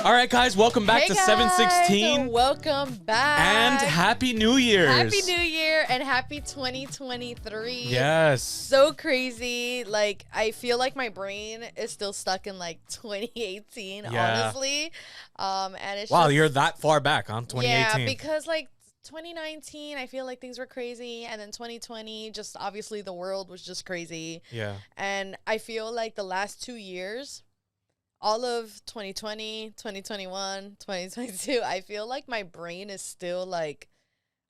All right, guys, welcome back to 716. Welcome back. And Happy New Year's. Happy New Year and happy 2023. Yes. So crazy. Like, I feel like my brain is still stuck in like 2018, honestly. And it's wow, just, you're that far back on 2018. Yeah, because like 2019, I feel like things were crazy. And then 2020, just obviously the world was just crazy. Yeah. And I feel like the last 2 years, all of 2020, 2021, 2022, I feel like my brain is still like,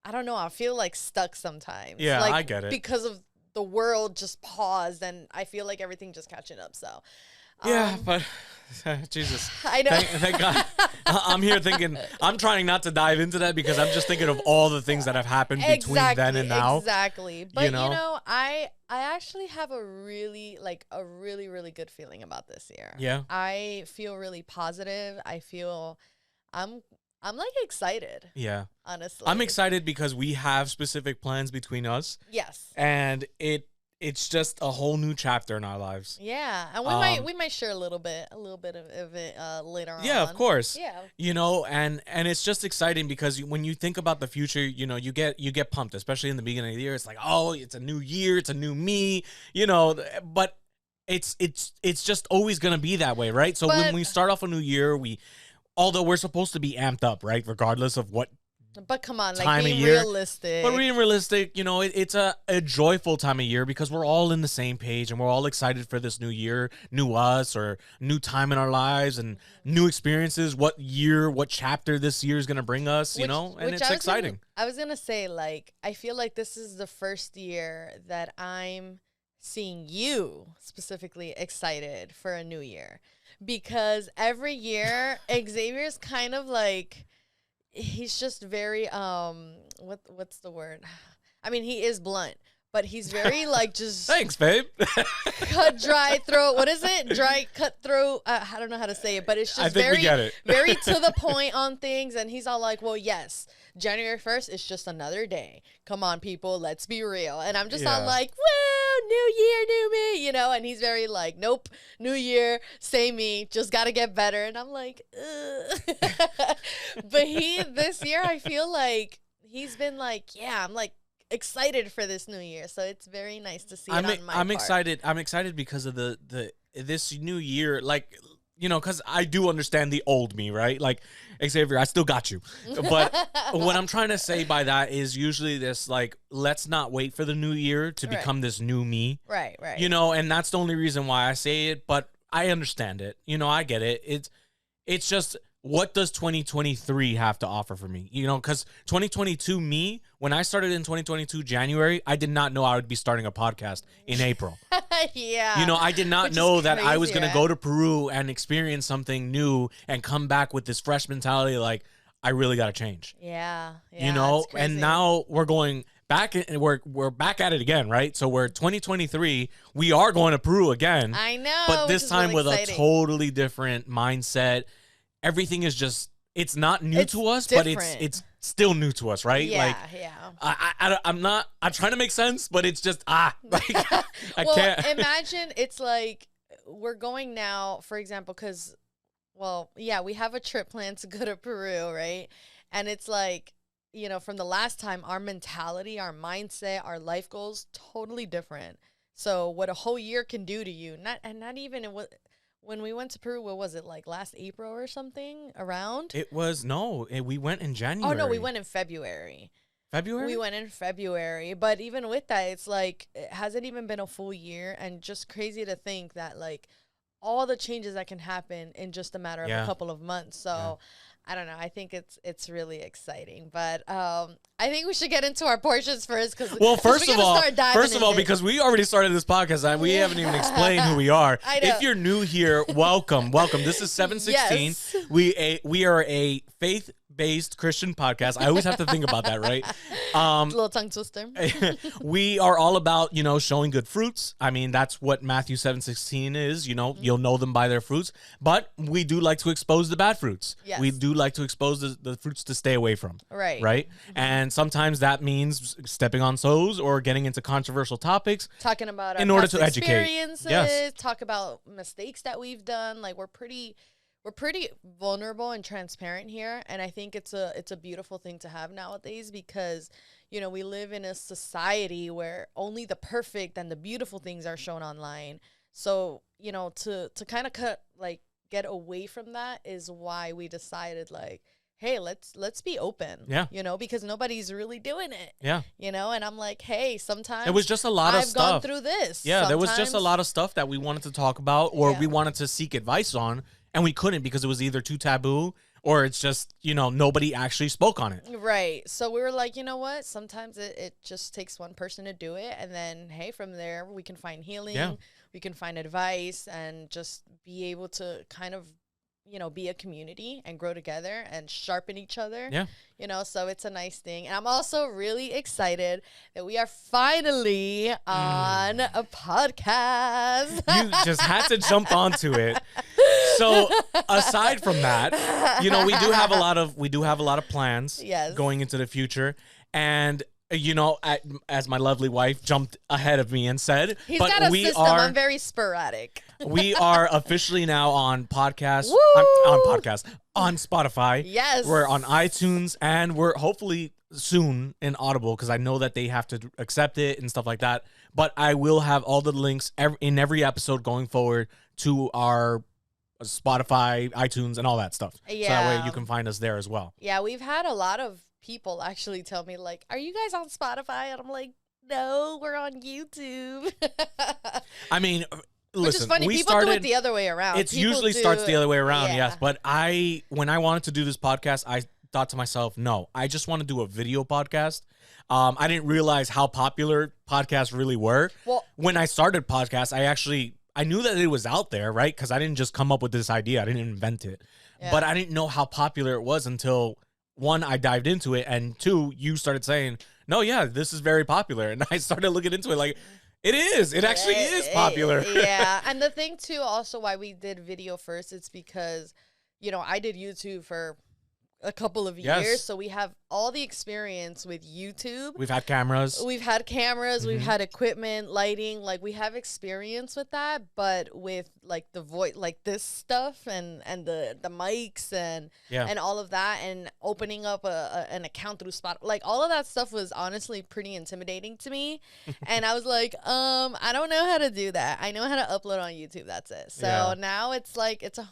I don't know, I feel like stuck sometimes. Yeah, like, I get it. Because of the world just paused and I feel like everything just catching up. So, yeah, but Jesus. I know. Thank God. I'm here thinking, I'm trying not to dive into that because I'm just thinking of all the things that have happened between then and now. Exactly. But, you know I actually have a really good feeling about this year. Yeah. I feel really positive. I feel I'm like excited. Yeah. Honestly. I'm excited because we have specific plans between us. Yes. And it's just a whole new chapter in our lives. Yeah. And we might share a little bit of it later on. Yeah, of course. Yeah. You know, and it's just exciting because when you think about the future, you know, you get pumped, especially in the beginning of the year. It's like, oh, it's a new year, it's a new me, you know, but it's just always going to be that way, right? So when we start off a new year, although we're supposed to be amped up, right? Regardless of what. But come on, like being realistic. But being realistic, you know, it's a joyful time of year because we're all in the same page and we're all excited for this new year, new us, or new time in our lives and new experiences. What chapter this year is going to bring us, you know, and it's exciting. I was going to say, like, I feel like this is the first year that I'm seeing you specifically excited for a new year because every year Xavier's kind of like, he's just very what's the word? I mean, he is blunt, but he's very like just thanks, babe. dry throat. What is it? Dry cutthroat. I don't know how to say it, but it's just we get it. very to the point on things. And he's all like, "Well, yes, January 1st is just another day. Come on, people, let's be real." And I'm just all like, "Woo, new year, new me," you know. And he's very like, "Nope, new year, same me, just gotta get better." And I'm like, ugh. But this year, I feel like he's been like, "Yeah, I'm like excited for this new year." So it's very nice to see it on my part. I'm excited because of this new year, like, you know, because I do understand the old me, right? Like, Xavier, I still got you. But what I'm trying to say by that is usually this, like, let's not wait for the new year to become this new me. Right. You know, and that's the only reason why I say it, but I understand it. You know, I get it. It's just, what does 2023 have to offer for me? You know, because 2022 me, when I started in 2022 January, I did not know I would be starting a podcast in April. Yeah. You know, I did not know that I was going to go to Peru and experience something new and come back with this fresh mentality like, I really got to change. Yeah. You know, and now we're going back, we're back at it again, right? So we're 2023, we are going to Peru again. I know. But this time really with exciting. a totally different mindset. Everything is just, it's not new to us, different. but it's still new to us, right? Yeah, like, yeah. I'm trying to make sense, but it's just, like, I can't. Imagine it's like, we're going now, for example, because, well, yeah, we have a trip planned to go to Peru, right? And it's like, you know, from the last time, our mentality, our mindset, our life goals, totally different. So what a whole year can do to you, not even in what. When we went to Peru, what was it, like last April or something around? It was, we went in January. Oh, no, we went in February. February? We went in February. But even with that, it's like, it hasn't even been a full year. And just crazy to think that, like, all the changes that can happen in just a matter of a couple of months. So, I don't know. I think it's really exciting. But I think we should get into our portions first. First of all, because we already started this podcast and we haven't even explained who we are. I know. If you're new here, welcome. This is 716. Yes. We are a faith-based Christian podcast. I always have to think about that, right? Little tongue twister. We are all about, you know, showing good fruits. I mean, that's what Matthew 7:16 is. You know, you'll know them by their fruits. But we do like to expose the bad fruits. Yes. We do like to expose the fruits to stay away from. Right. Right? And sometimes that means stepping on toes or getting into controversial topics. Talking about our in order past to educate. experiences. Yes. Talk about mistakes that we've done. Like, we're pretty we're pretty vulnerable and transparent here, and I think it's a beautiful thing to have nowadays because we live in a society where only the perfect and the beautiful things are shown online. So to kind of get away from that is why we decided like, hey, let's be open. Yeah. Because nobody's really doing it. Yeah. And I'm like, hey, sometimes it was just a lot of I've stuff. gone through this. Yeah, there was just a lot of stuff that we wanted to talk about or we wanted to seek advice on, and we couldn't because it was either too taboo or it's just, nobody actually spoke on it. Right. So we were like, you know what? Sometimes it just takes one person to do it. And then, hey, from there, we can find healing. Yeah. We can find advice and just be able to kind of, be a community and grow together and sharpen each other. Yeah. So it's a nice thing. And I'm also really excited that we are finally on a podcast. You just had to jump onto it. So aside from that, we do have a lot of plans going into the future. And as my lovely wife jumped ahead of me and said, he's got a system. I'm very sporadic. We are officially now on podcast, on Spotify. Yes. We're on iTunes, and we're hopefully soon in Audible because I know that they have to accept it and stuff like that. But I will have all the links in every episode going forward to our Spotify, iTunes, and all that stuff. Yeah. So that way you can find us there as well. Yeah, we've had a lot of people actually tell me like, are you guys on Spotify? And I'm like, no, we're on YouTube. I mean, listen, which is funny. People do it the other way around. It usually starts the other way around, yes. But when I wanted to do this podcast, I thought to myself, no, I just want to do a video podcast. I didn't realize how popular podcasts really were. Well, when I started podcasts, I knew that it was out there, right? Because I didn't just come up with this idea. I didn't invent it. Yeah. But I didn't know how popular it was until, one, I dived into it, and two, you started saying, no, yeah, this is very popular. And I started looking into it like, it is. It actually is popular. Yeah. And the thing, too, also why we did video first, it's because, I did YouTube for a couple of years, so we have all the experience with YouTube. We've had cameras. We've had equipment, lighting, like we have experience with that, but with like the voice, like this stuff and the mics and all of that, and opening up an account through Spotify, like all of that stuff was honestly pretty intimidating to me. And I was like, I don't know how to do that. I know how to upload on YouTube. That's it. So now it's like it's a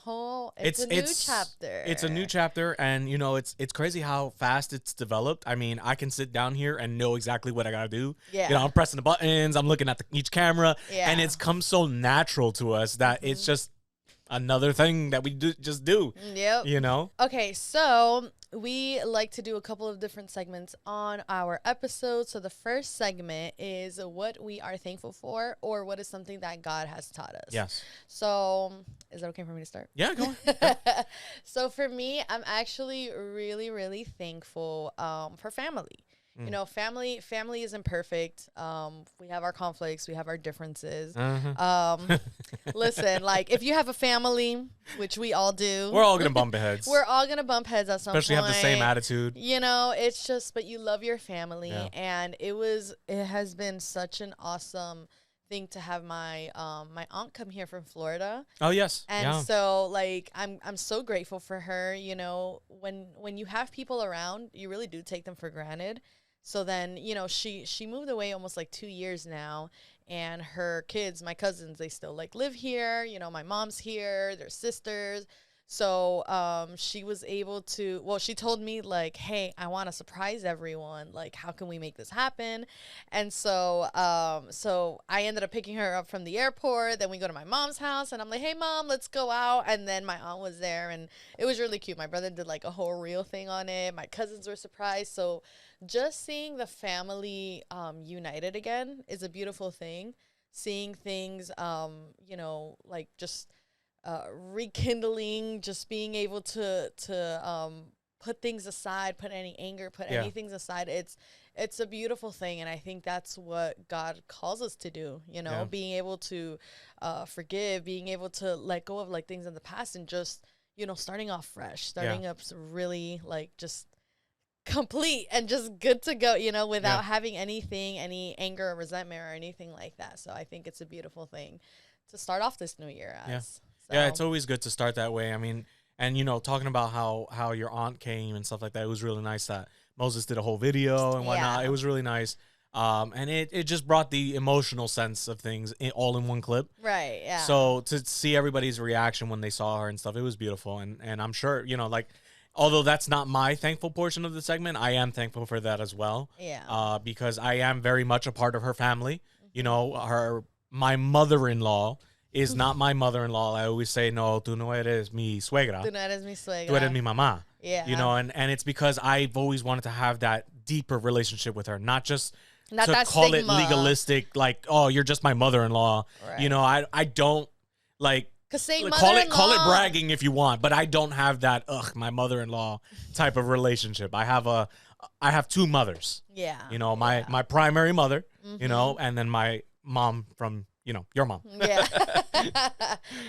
new chapter. It's a new chapter, and it's crazy how fast it's developed. I mean, I can sit down here and know exactly what I gotta do. Yeah. I'm pressing the buttons, I'm looking at each camera, and it's come so natural to us that it's just another thing that we just do. Yep. Okay, so we like to do a couple of different segments on our episode. So the first segment is what we are thankful for, or what is something that God has taught us. Yes. So is that okay for me to start? Yeah, go on. So for me, I'm actually really, really thankful for family. Family isn't perfect. We have our conflicts, we have our differences. Listen, like if you have a family, which we all do, we're all gonna bump heads. We're all gonna bump heads at some point. Especially have the same attitude. It's just, but you love your family, and it has been such an awesome thing to have my aunt come here from Florida. Oh yes. And so like I'm so grateful for her. When you have people around, you really do take them for granted. So then, she moved away almost like 2 years now, and her kids, my cousins, they still like live here. My mom's here, their sisters. So she was able to, she told me like, hey, I want to surprise everyone. Like, how can we make this happen? And so I ended up picking her up from the airport. Then we go to my mom's house, and I'm like, hey, Mom, let's go out. And then my aunt was there, and it was really cute. My brother did like a whole reel thing on it. My cousins were surprised. So just seeing the family united again is a beautiful thing. Seeing things, like just rekindling, just being able to put things aside, put any anger, put anything aside. It's a beautiful thing, and I think that's what God calls us to do. Being able to forgive, being able to let go of like things in the past, and just starting off fresh, starting up really like just complete and just good to go, without having any anger or resentment or anything like that. So I think it's a beautiful thing to start off this new year as. Yeah, it's always good to start that way. I mean, and talking about how your aunt came and stuff like that. It was really nice that Moses did a whole video and whatnot. Yeah. It was really nice. And it just brought the emotional sense of things all in one clip. Right. Yeah. So to see everybody's reaction when they saw her and stuff, it was beautiful. And I'm sure, like, although that's not my thankful portion of the segment, I am thankful for that as well. Yeah. Because I am very much a part of her family. My mother-in-law is not my mother-in-law. I always say, no, tú no eres mi suegra. Tú no eres mi suegra. Tú eres mi mamá. Yeah. And it's because I've always wanted to have that deeper relationship with her, not just not to that call stigma. it legalistic, like, oh, you're just my mother-in-law. Right. I don't like saying call it bragging if you want, but I don't have that my mother-in-law type of relationship. I have two mothers. Yeah. My primary mother, and then my mom from your mom. Yeah.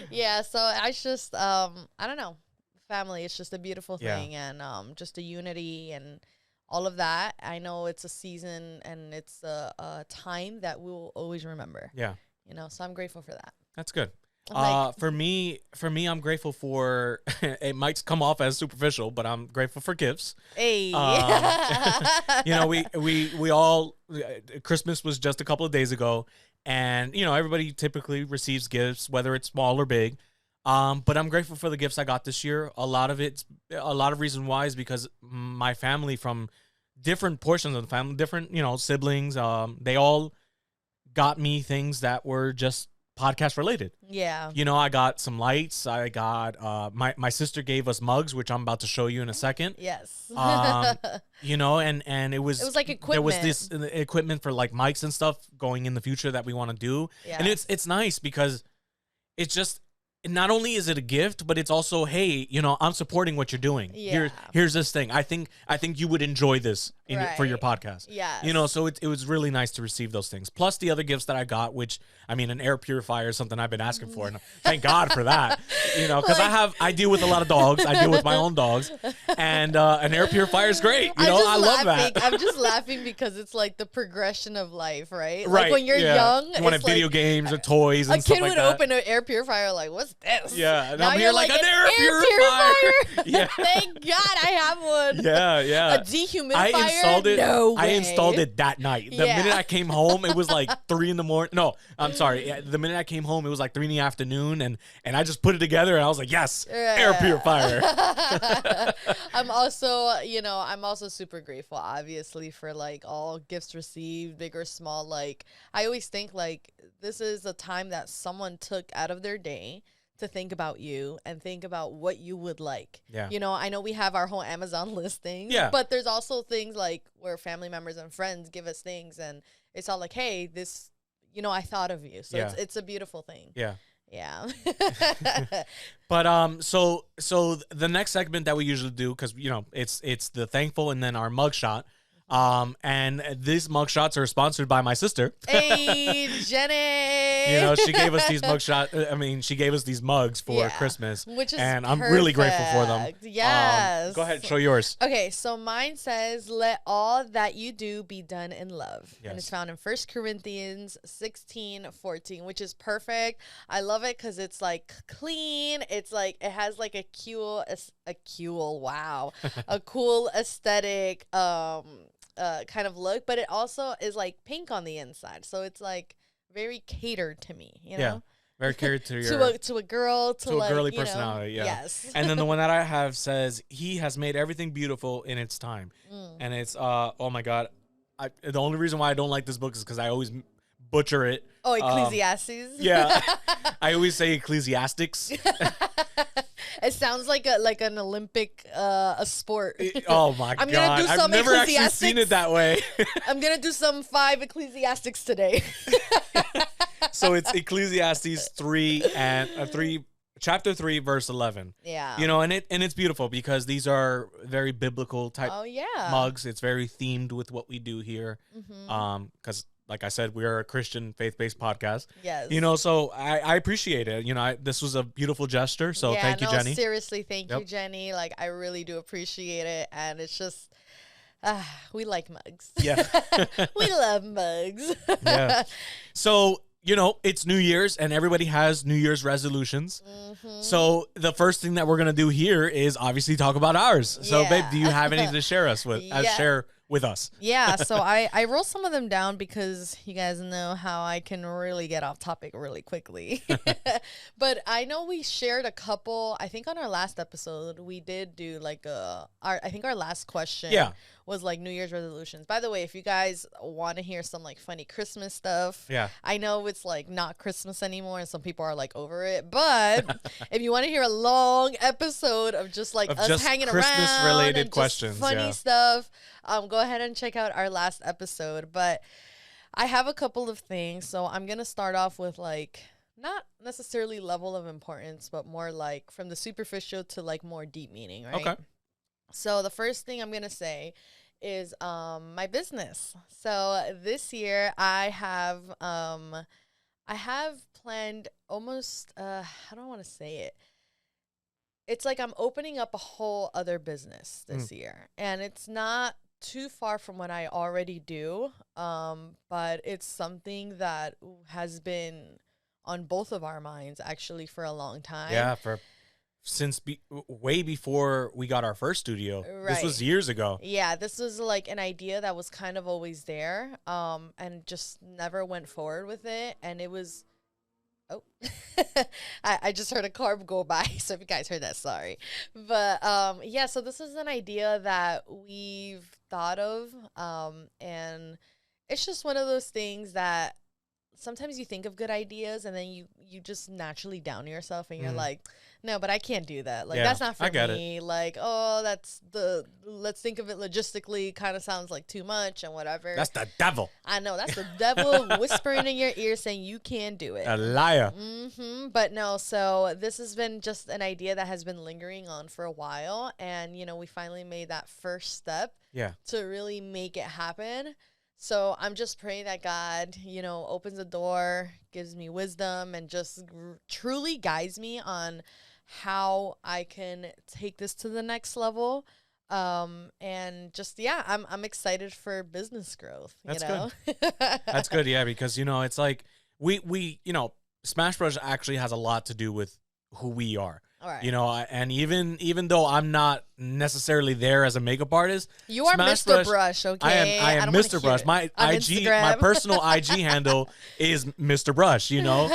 Yeah. So I just I don't know. Family is just a beautiful thing, and just a unity and all of that. I know it's a season and it's a time that we will always remember. Yeah. So I'm grateful for that. That's good. For me, I'm grateful for, it might come off as superficial, but I'm grateful for gifts. Hey. We all, Christmas was just a couple of days ago, and, everybody typically receives gifts, whether it's small or big. But I'm grateful for the gifts I got this year. A lot of reason why is because my family from different portions of the family, different, siblings, they all got me things that were just podcast related. Yeah. I got some lights. I got, my sister gave us mugs, which I'm about to show you in a second. Yes. And it was like equipment. There was this equipment for like mics and stuff going in the future that we want to do. Yeah. And it's nice because it's just, not only is it a gift, but it's also, hey, I'm supporting what you're doing. Yeah. Here's this thing. I think you would enjoy this for your podcast. Yeah. So it was really nice to receive those things. Plus the other gifts that I got, which, an air purifier is something I've been asking for, and thank God for that. Because I deal with a lot of dogs. I deal with my own dogs, and an air purifier is great. I love that. I'm just laughing because it's like the progression of life, right? Right. Like when you're young, you want to video games or toys and stuff like that. A kid would open an air purifier like, what's this? Yeah, and now I'm here like an air purifier. Yeah. Thank God I have one. Yeah. A dehumidifier. I installed it. No way. I installed it that night. The minute I came home, it was like 3 in the morning. No, I'm sorry. The minute I came home, it was like 3 in the afternoon, and I just put it together, and I was like, yes, air purifier. I'm also super grateful, obviously, for like all gifts received, big or small. Like I always think like this is a time that someone took out of their day to think about you and think about what you would like. Yeah. I know we have our whole Amazon listing. Yeah. But there's also things like where family members and friends give us things, and it's all like, hey, this, I thought of you. So it's a beautiful thing. Yeah. Yeah. But so the next segment that we usually do, because it's the thankful and then our mugshot. And these mugshots are sponsored by my sister. Hey, Jenny. She gave us these she gave us these mugs for Christmas, which is and I'm really grateful for them. Yes. Go ahead, show yours. Okay, so mine says, "Let all that you do be done in love," Yes. and it's found in 1 Corinthians 16:14, which is perfect. I love it because it's like clean. It's like it has like a cool aesthetic. Kind of look, but it also is like pink on the inside, so it's like very catered to me, Yeah, very catered to your to a girl, to like, a girly personality. Yeah. Yes. And then the one that I have says, "He has made everything beautiful in its time," and it's oh my God, the only reason why I don't like this book is because I always butcher it. Oh, Ecclesiastes. Yeah, I always say Ecclesiastics. It sounds like an Olympic a sport. Oh my God! Gonna do some I've never actually seen it that way. I'm gonna do some 5 Ecclesiastics today. So it's Ecclesiastes 3 chapter 3 verse 11. Yeah. And it's beautiful because these are very biblical type mugs. It's very themed with what we do here. Because like I said, we are a Christian faith-based podcast. Yes. So I appreciate it. This was a beautiful gesture. So thank you, Jenny. Seriously, thank you, Jenny. Like, I really do appreciate it. And it's just, we like mugs. Yeah. We love mugs. Yeah. So, you know, it's New Year's and everybody has New Year's resolutions. So the first thing that we're gonna do here is obviously talk about ours. So, babe, do you have anything to share us with? Share with us? Yeah. So I wrote some of them down because you guys know how I can really get off topic really quickly. But I know we shared a couple. I think on our last episode we did do like I think our last question. Yeah. Was like New Year's resolutions. By the way, if you guys want to hear some like funny Christmas stuff, I know it's like not Christmas anymore and some people are like over it, but if you want to hear a long episode of just like us just hanging Christmas around related and questions, funny stuff, go ahead and check out our last episode. But I have a couple of things, so I'm gonna start off with like not necessarily level of importance, but more like from the superficial to like more deep meaning, right? Okay. So the first thing I'm gonna say is my business. So this year I have planned almost how do I want to say it? It's like I'm opening up a whole other business this year, and it's not too far from what I already do, but it's something that has been on both of our minds actually for a long time. Yeah, since way before we got our first studio. Right. This was years ago. Yeah, this was like an idea that was kind of always there, and just never went forward with it. And it was, I just heard a car go by, so if you guys heard that, sorry. But yeah, so this is an idea that we've thought of, and it's just one of those things that sometimes you think of good ideas and then you just naturally down yourself and you're like, no, but I can't do that. Like, that's not for me. Like, oh, let's think of it logistically, kind of sounds like too much and whatever. That's the devil. I know. That's the devil whispering in your ear saying you can't do it. A liar. But no, so this has been just an idea that has been lingering on for a while. And, you know, we finally made that first step to really make it happen. So I'm just praying that God, you know, opens the door, gives me wisdom, and just truly guides me on how I can take this to the next level. And just, I'm excited for business growth. That's you know? Good. That's good. Yeah. Because, you know, it's like we, you know, Smash Bros actually has a lot to do with who we are. All right. You know, and even though I'm not necessarily there as a makeup artist, you are Smash Mr. Brush, okay? I am Mr. Brush. My my personal IG handle is Mr. Brush. You know,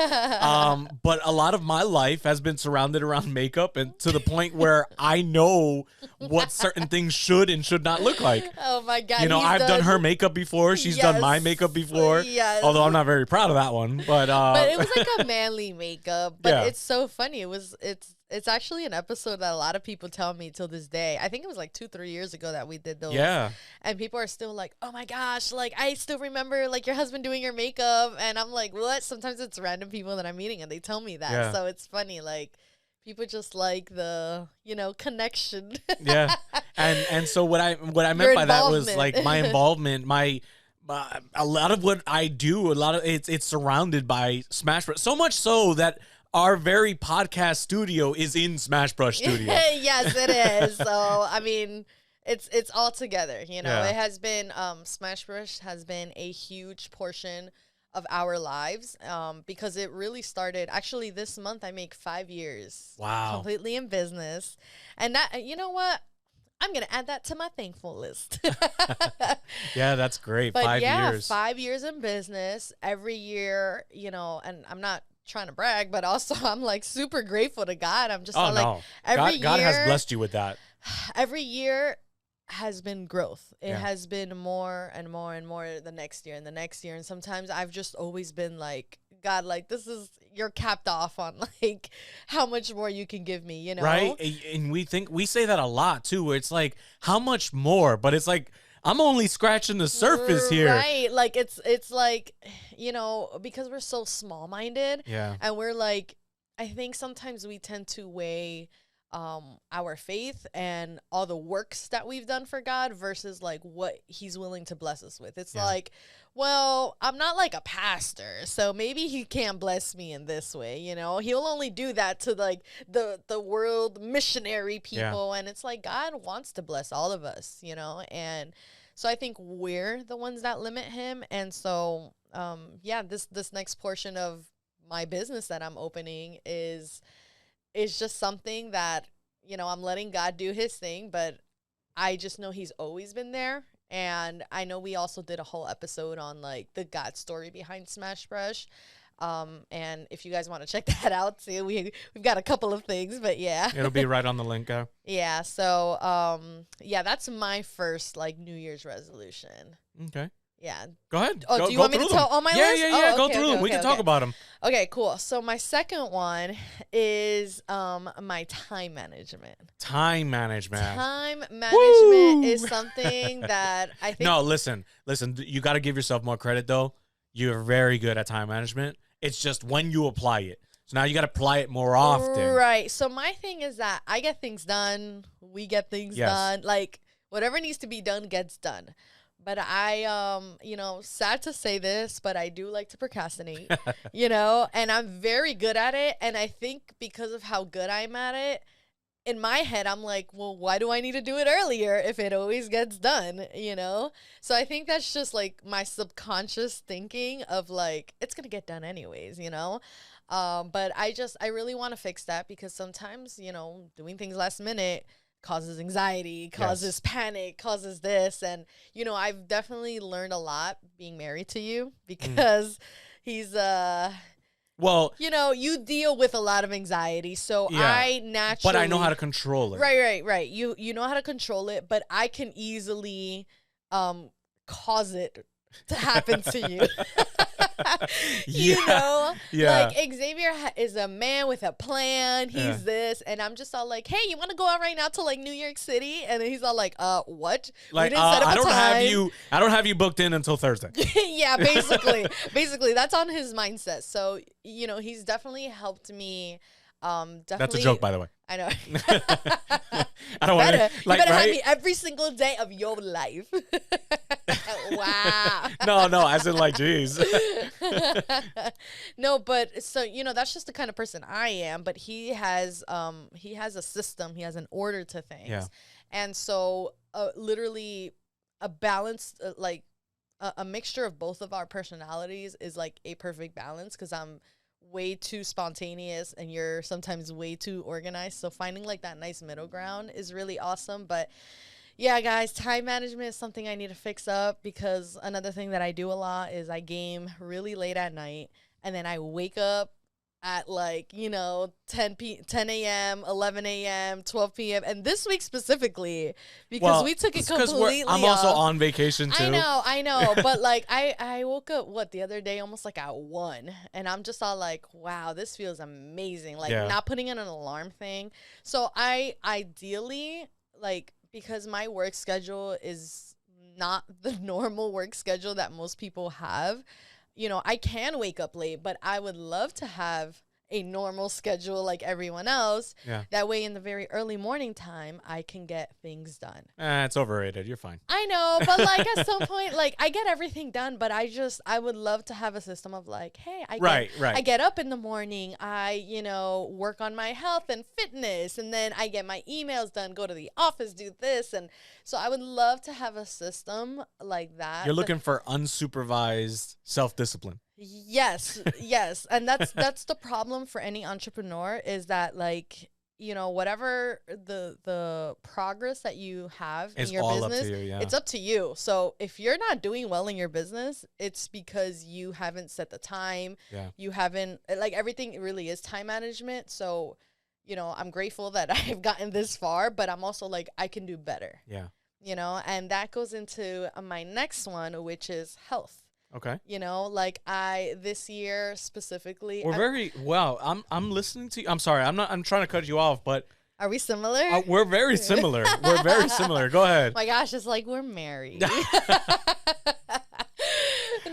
but a lot of my life has been surrounded around makeup, and to the point where I know what certain things should and should not look like. Oh my God! You know, I've done her makeup before. She's done my makeup before. Yes. Although I'm not very proud of that one, but it was like a manly makeup. But it's so funny. It's actually an episode that a lot of people tell me till this day. I think it was like 2-3 years ago that we did those. Yeah. And people are still like, oh my gosh, like I still remember like your husband doing your makeup. And I'm like, what? Sometimes it's random people that I'm meeting and they tell me that. Yeah. So it's funny. Like people just like the, you know, connection. Yeah. And so what I meant by that was like my involvement, a lot of what I do, it's surrounded by Smash Bros. So much so that our very podcast studio is in Smash Bros. Studio. Yes, it is. So, I mean, it's all together, you know. Yeah. It has been, Smash Bros. Has been a huge portion of our lives, because it really started, actually, this month I make 5 years. Wow. Completely in business. And that, you know what? I'm going to add that to my thankful list. Yeah, that's great. But 5 years. 5 years in business. Every year, you know, and I'm not trying to brag, but also I'm like super grateful to God. I'm just every God year, has blessed you with that. Every year has been growth. It has been more and more and more the next year and the next year. And sometimes I've just always been like, God, like you're capped off on like how much more you can give me, you know? Right. And we say that a lot too, where it's like, how much more? But it's like, I'm only scratching the surface here. Right. Like it's like, you know, because we're so small minded. Yeah. And we're like, I think sometimes we tend to weigh our faith and all the works that we've done for God versus like what he's willing to bless us with. It's like, well, I'm not like a pastor, so maybe he can't bless me in this way, you know? He'll only do that to like the world missionary people. And it's like God wants to bless all of us, you know? And So I think we're the ones that limit him. And so, yeah, this next portion of my business that I'm opening is just something that, you know, I'm letting God do his thing, but I just know he's always been there. And I know we also did a whole episode on like the God story behind Smash Brush. And if you guys want to check that out too, we've got a couple of things, but yeah. It'll be right on the link. Yeah. So, yeah, that's my first like New Year's resolution. Okay. Yeah. Go ahead. Oh, do you want me to tell all my list? Yeah. Oh, Go okay, through okay, them. We okay, can talk about them. Okay, cool. So my second one is my time management. Time management. Time management is something that I think. No, listen. You got to give yourself more credit, though. You're very good at time management. It's just when you apply it. So now you got to apply it more often. Right. So my thing is that I get things done. We get things done. Like whatever needs to be done gets done. But I, you know, sad to say this, but I do like to procrastinate, you know, and I'm very good at it. And I think because of how good I'm at it, in my head, I'm like, well, why do I need to do it earlier if it always gets done, you know? So I think that's just like my subconscious thinking of like, it's going to get done anyways, you know? But I really want to fix that because sometimes, you know, doing things last minute causes anxiety, causes panic, causes this. And, you know, I've definitely learned a lot being married to you because he's, well, you know, you deal with a lot of anxiety. So I naturally. But I know how to control it. Right. You know how to control it, but I can easily cause it to happen to you. You know, like Xavier is a man with a plan. He's this, and I'm just all like, "Hey, you want to go out right now to like New York City?" And then he's all like, what? Like, we didn't set up I don't have you booked in until Thursday." Yeah, basically, that's on his mindset. So you know, he's definitely helped me. Definitely. That's a joke, by the way. I know. I don't want to. You better have me every single day of your life. Wow. No, as in like, geez. No, but so you know, that's just the kind of person I am. But he has a system. He has an order to things, and so literally a balanced like a mixture of both of our personalities is like a perfect balance because I'm way too spontaneous and you're sometimes way too organized. So finding like that nice middle ground is really awesome. But yeah, guys, time management is something I need to fix up because another thing that I do a lot is I game really late at night and then I wake up at like, you know, 10 a.m., 11 a.m., 12 p.m. And this week specifically, because we took it completely I'm also on vacation too. I know. But like I woke up, the other day almost like at 1. And I'm just all like, wow, this feels amazing. Like not putting in an alarm thing. So I ideally, like, because my work schedule is not the normal work schedule that most people have, you know, I can wake up late, but I would love to have a normal schedule like everyone else. Yeah. That way in the very early morning time, I can get things done. It's overrated. You're fine. I know, but like at some point, like I get everything done, but I would love to have a system of like, hey, I get up in the morning, I, you know, work on my health and fitness, and then I get my emails done, go to the office, do this. And so I would love to have a system like that. You're looking for unsupervised self-discipline. Yes. And that's the problem for any entrepreneur is that, like, you know, whatever the progress that you have in your business, it's up to you. So if you're not doing well in your business, it's because you haven't set the time. Yeah. You haven't, like, everything really is time management. So, you know, I'm grateful that I've gotten this far, but I'm also like, I can do better. Yeah. You know, and that goes into my next one, which is health. Okay. You know, like this year specifically. I'm listening to you. I'm sorry. I'm trying to cut you off, but. Are we similar? We're very similar. We're very similar. Go ahead. My gosh, it's like we're married.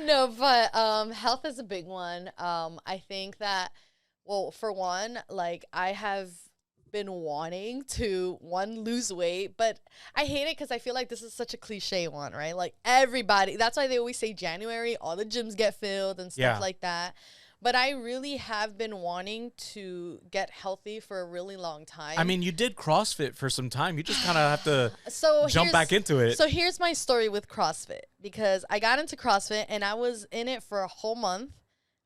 No, but health is a big one. I think that, well, for one, like I have been wanting to lose weight, but I hate it because I feel like this is such a cliche one, right? Like everybody, that's why they always say January, all the gyms get filled and stuff like that. But I really have been wanting to get healthy for a really long time. I mean, you did CrossFit for some time. You just kind of have to jump back into it. So here's my story with CrossFit, because I got into CrossFit and I was in it for a whole month.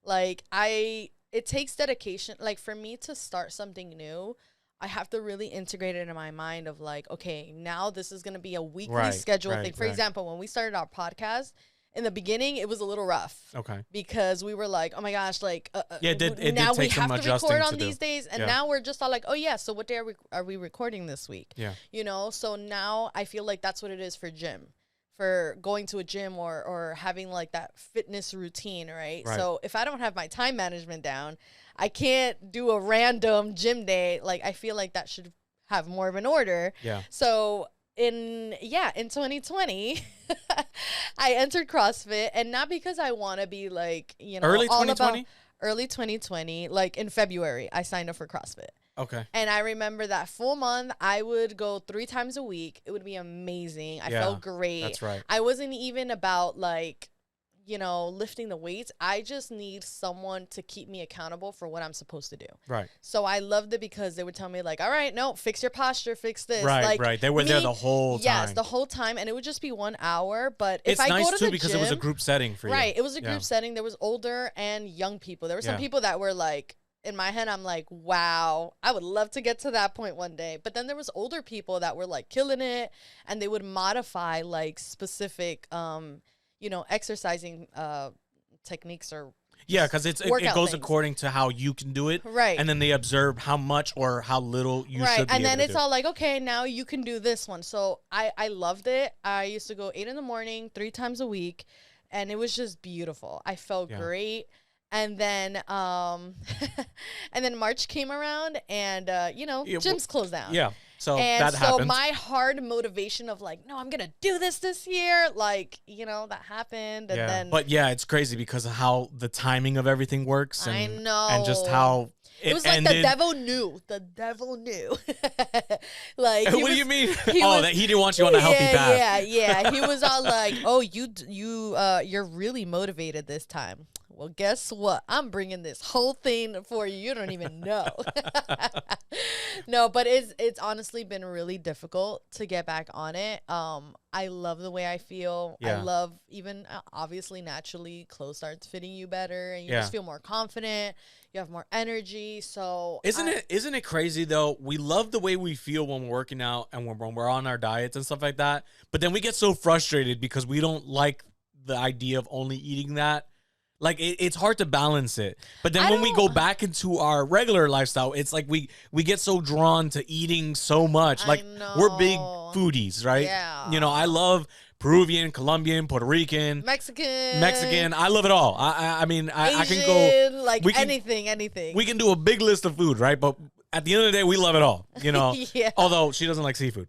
Like, it takes dedication. Like, for me to start something new, I have to really integrate it in my mind of like, okay, now this is going to be a weekly schedule thing. For example, when we started our podcast, in the beginning, it was a little rough. Okay. Because we were like, oh my gosh, like, it did now take we have to record on these do. days. And now we're just all like, oh yeah, so what day are we recording this week? Yeah. You know, so now I feel like that's what it is for gym. For going to a gym or having like that fitness routine, right? So if I don't have my time management down, I can't do a random gym day. Like, I feel like that should have more of an order. Yeah. So in 2020, I entered CrossFit, and not because I want to be like, you know, early 2020? Early 2020, like in February, I signed up for CrossFit. Okay. And I remember that full month, I would go 3 times a week. It would be amazing. I felt great. That's right. I wasn't even about like, you know, lifting the weights. I just need someone to keep me accountable for what I'm supposed to do. Right. So I loved it because they would tell me like, all right, no, fix your posture, fix this. Right, like, right. They were there the whole time. Yes, the whole time. And it would just be 1 hour. But if I nice go to too the because gym, it was a group setting for you. Right. It was a group setting. There was older and young people. There were some people that were like, in my head, I'm like, wow, I would love to get to that point one day. But then there was older people that were like killing it, and they would modify like specific, you know, exercising techniques or because it goes things. according to how you can do it, right? And then they observe how much or how little you should be and then able to it's do. all like, okay, now you can do this one. So I loved it. I used to go 8 a.m, 3 times a week, and it was just beautiful. I felt great. And then and then March came around, and you know, gyms closed down. Yeah. So and that happened. my hard motivation of like, no, I'm gonna do this year, like, you know, that happened. And then but it's crazy because of how the timing of everything works. And, I know. And just how it was ended. like the devil knew. The devil knew. Like, what do you mean? That he didn't want you on a healthy path. Yeah. He was all like, oh, you're really motivated this time. Well, guess what? I'm bringing this whole thing for you. You don't even know. No, but it's honestly been really difficult to get back on it. I love the way I feel. I love even obviously naturally clothes starts fitting you better, and you just feel more confident. You have more energy. So isn't it crazy though? We love the way we feel when we're working out and when we're on our diets and stuff like that. But then we get so frustrated because we don't like the idea of only eating that. Like, it's hard to balance it. But then when we go back into our regular lifestyle, it's like we get so drawn to eating so much. Like, we're big foodies, right? Yeah. You know, I love Peruvian, Colombian, Puerto Rican, Mexican. I love it all. I mean, I can go. Like, anything. We can do a big list of food, right? But at the end of the day, we love it all, you know? Although she doesn't like seafood.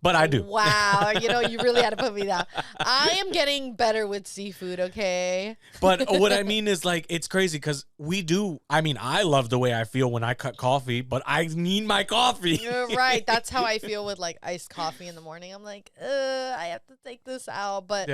But I do. Wow. You know, you really had to put me down. I am getting better with seafood, okay? But what I mean is, like, it's crazy because I love the way I feel when I cut coffee, but I need my coffee. You're right. That's how I feel with, like, iced coffee in the morning. I'm like, I have to take this out. But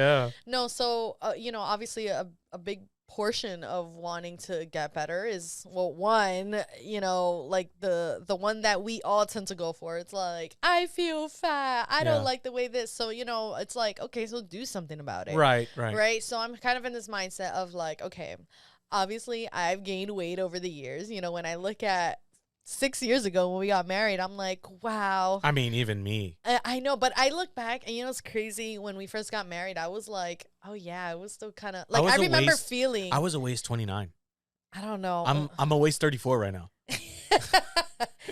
no, so, you know, obviously a big portion of wanting to get better is, well, one, you know, like the one that we all tend to go for. It's like, I feel fat, I don't like the way this, so, you know, it's like, okay, so do something about it. Right. So I'm kind of in this mindset of like, okay, obviously I've gained weight over the years. You know, when I look at 6 years ago when we got married, I'm like, wow. I mean, even me. I know, but I look back and, you know, it's crazy. When we first got married, I was like, oh yeah, I was still kind of like, I remember feeling. I was a waist 29. I don't know. I'm a waist 34 right now.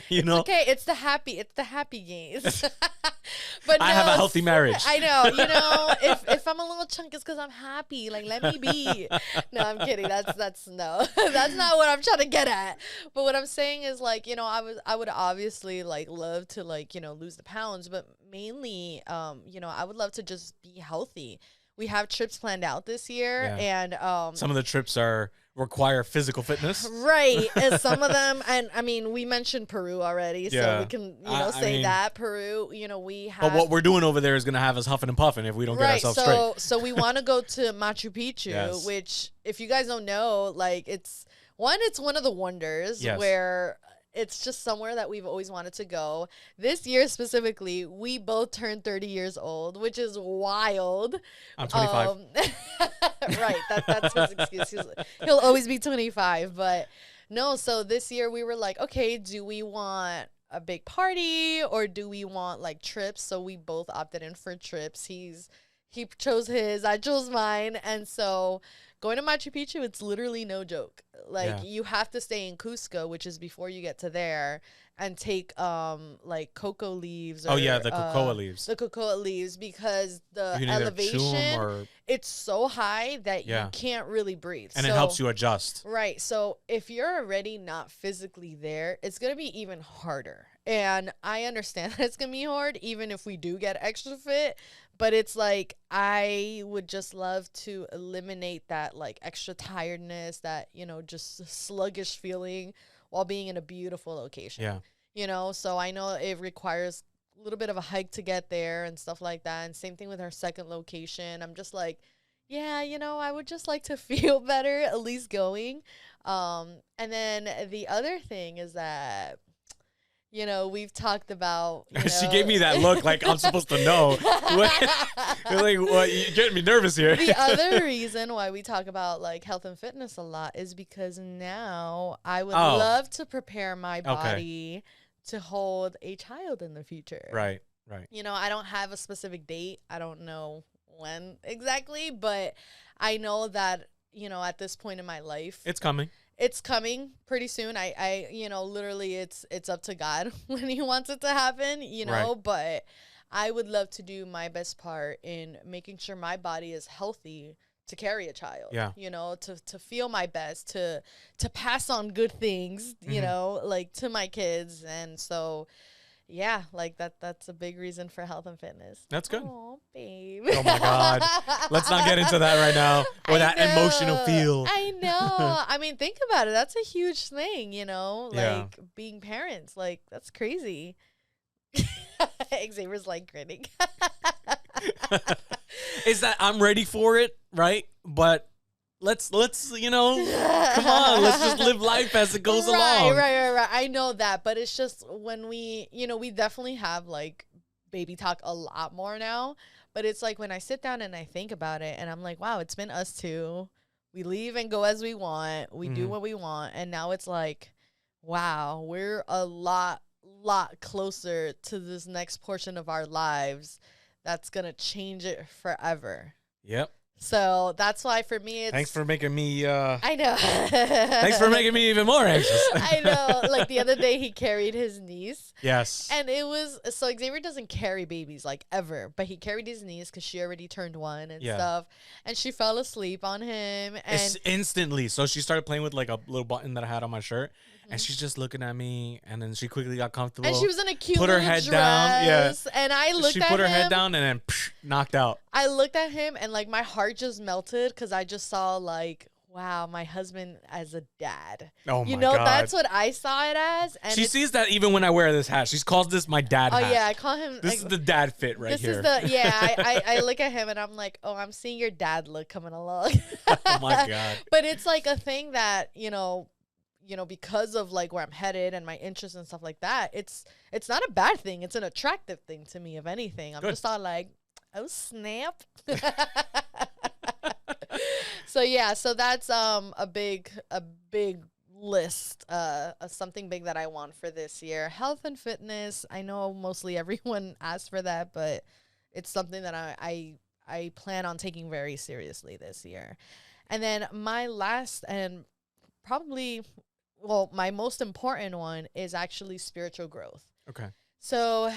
You know, it's okay. It's the happy gains. But I have a healthy marriage. I know. You know, if I'm a little chunky, it's because I'm happy. Like, let me be. No, I'm kidding. That's no. That's not what I'm trying to get at. But what I'm saying is, like, you know, I would obviously like love to, like, you know, lose the pounds, but mainly, you know, I would love to just be healthy. We have trips planned out this year, and some of the trips are require physical fitness. Right. And some of them, and I mean, we mentioned Peru already, so we can, say that. Peru, we have. But what we're doing over there is going to have us huffing and puffing if we don't get ourselves straight. So we want to go to Machu Picchu, which, if you guys don't know, like, it's one of the wonders where it's just somewhere that we've always wanted to go. This year specifically, we both turned 30 years old, which is wild. I'm 25. Right, that's his excuse. He'll always be 25. But no, so this year we were like, okay, do we want a big party or do we want like trips? So we both opted in for trips. He chose his, I chose mine. And so going to Machu Picchu, it's literally no joke. Like, you have to stay in Cusco, which is before you get to there, and take like cocoa leaves. Or, the cocoa leaves. The cocoa leaves, because the elevation, it's so high that you can't really breathe. And it helps you adjust. Right. So if you're already not physically there, it's going to be even harder. And I understand that it's going to be hard, even if we do get extra fit. But it's like, I would just love to eliminate that, like, extra tiredness, that, just sluggish feeling while being in a beautiful location. Yeah. So I know it requires a little bit of a hike to get there and stuff like that. And same thing with our second location. I'm just like, yeah, I would just like to feel better, at least going. And then the other thing is that, we've talked about. She gave me that look like I'm supposed to know. You're like, what? You're getting me nervous here. The other reason why we talk about like health and fitness a lot is because now I would love to prepare my body to hold a child in the future. Right. I don't have a specific date. I don't know when exactly, but I know that, at this point in my life, it's coming. It's coming pretty soon. I literally it's up to God when he wants it to happen, right. But I would love to do my best part in making sure my body is healthy to carry a child. Yeah. To feel my best, to pass on good things, like to my kids. And so yeah, like that's a big reason for health and fitness. That's good. Oh, babe. Oh my God. Let's not get into that right now. Or that emotional feel. I know. I mean, think about it. That's a huge thing, like being parents. Like, that's crazy. Xavier's like grinning. Is that I'm ready for it, right? But let's come on, let's just live life as it goes along. Right. I know that, but it's just when we definitely have like baby talk a lot more now, but it's like when I sit down and I think about it and I'm like, wow, it's been us two. We leave and go as we want. We do what we want. And now it's like, wow, we're a lot closer to this next portion of our lives that's going to change it forever. Yep. So that's why for me, it's... Thanks for making me... I know. Thanks for making me even more anxious. I know. Like the other day, he carried his niece. Yes. And it was... So Xavier doesn't carry babies, like, ever. But he carried his niece because she already turned 1 and stuff. And she fell asleep on him. And instantly. So she started playing with, like, a little button that I had on my shirt. And she's just looking at me, and then she quickly got comfortable. And she was in a cute put her head dress, down. Yeah. And I looked at him. She put her head down and then knocked out. I looked at him, and like my heart just melted because I just saw like, wow, my husband as a dad. Oh my God. That's what I saw it as. And she sees that even when I wear this hat. She calls this my dad hat. Oh yeah, I call him. This is the dad fit right here. This is the I look at him and I'm like, oh, I'm seeing your dad look coming along. Oh my God. But it's like a thing that because of like where I'm headed and my interests and stuff like that, it's not a bad thing. It's an attractive thing to me, if anything. I'm just all like, oh snap. So that's a big list, something big that I want for this year. Health and fitness. I know mostly everyone asks for that, but it's something that I plan on taking very seriously this year. And then my last and probably, well, my most important one is actually spiritual growth. Okay. So,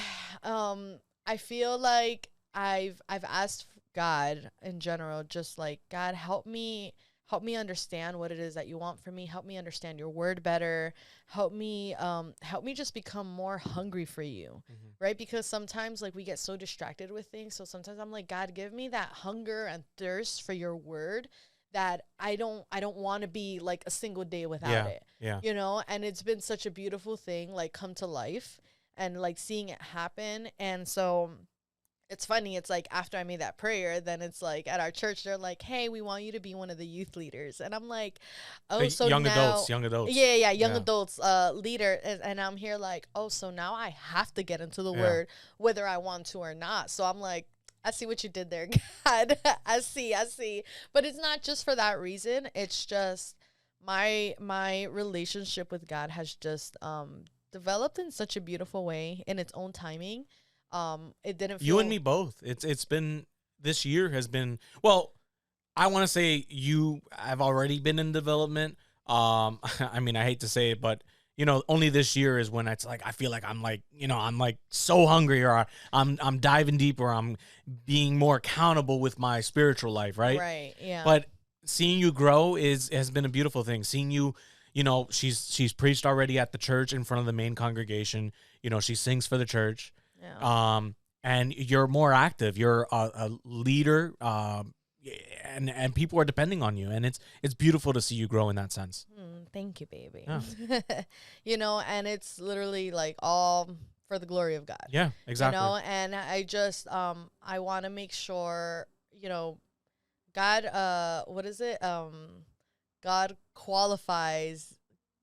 I feel like I've asked God in general, just like, God, help me understand what it is that you want from me. Help me understand your word better. Help me just become more hungry for you. Right? Because sometimes like we get so distracted with things. So sometimes I'm like, God, give me that hunger and thirst for your word, that I don't want to be like a single day without Yeah. it. Yeah. You know, and it's been such a beautiful thing, like come to life and like seeing it happen. And so it's funny. It's like after I made that prayer, then it's like at our church, they're like, "Hey, we want you to be one of the youth leaders." And I'm like, "Oh, so young now, adults. yeah, young Yeah. adults, leader." And I'm here like, "Oh, so now I have to get into the Yeah. word, whether I want to or not." So I'm like, I see what you did there, God. I see. But it's not just for that reason. It's just my relationship with God has just developed in such a beautiful way in its own timing. It didn't feel You and me both. It's been, this year has been, well, I want to say you have already been in development. I mean, I hate to say it, but you know, only this year is when it's like I feel like I'm like, you know, I'm like so hungry, or I'm diving deeper, I'm being more accountable with my spiritual life, right? right. Yeah. But seeing you grow has been a beautiful thing. Seeing you, you know, she's preached already at the church in front of the main congregation. You know, she sings for the church. Yeah. And you're more active. You're a leader. And people are depending on you, and it's beautiful to see you grow in that sense. Thank you, baby. Yeah. You know, and it's literally like all for the glory of God. Yeah, exactly. You know, and I just I want to make sure, you know, God what is it? God qualifies,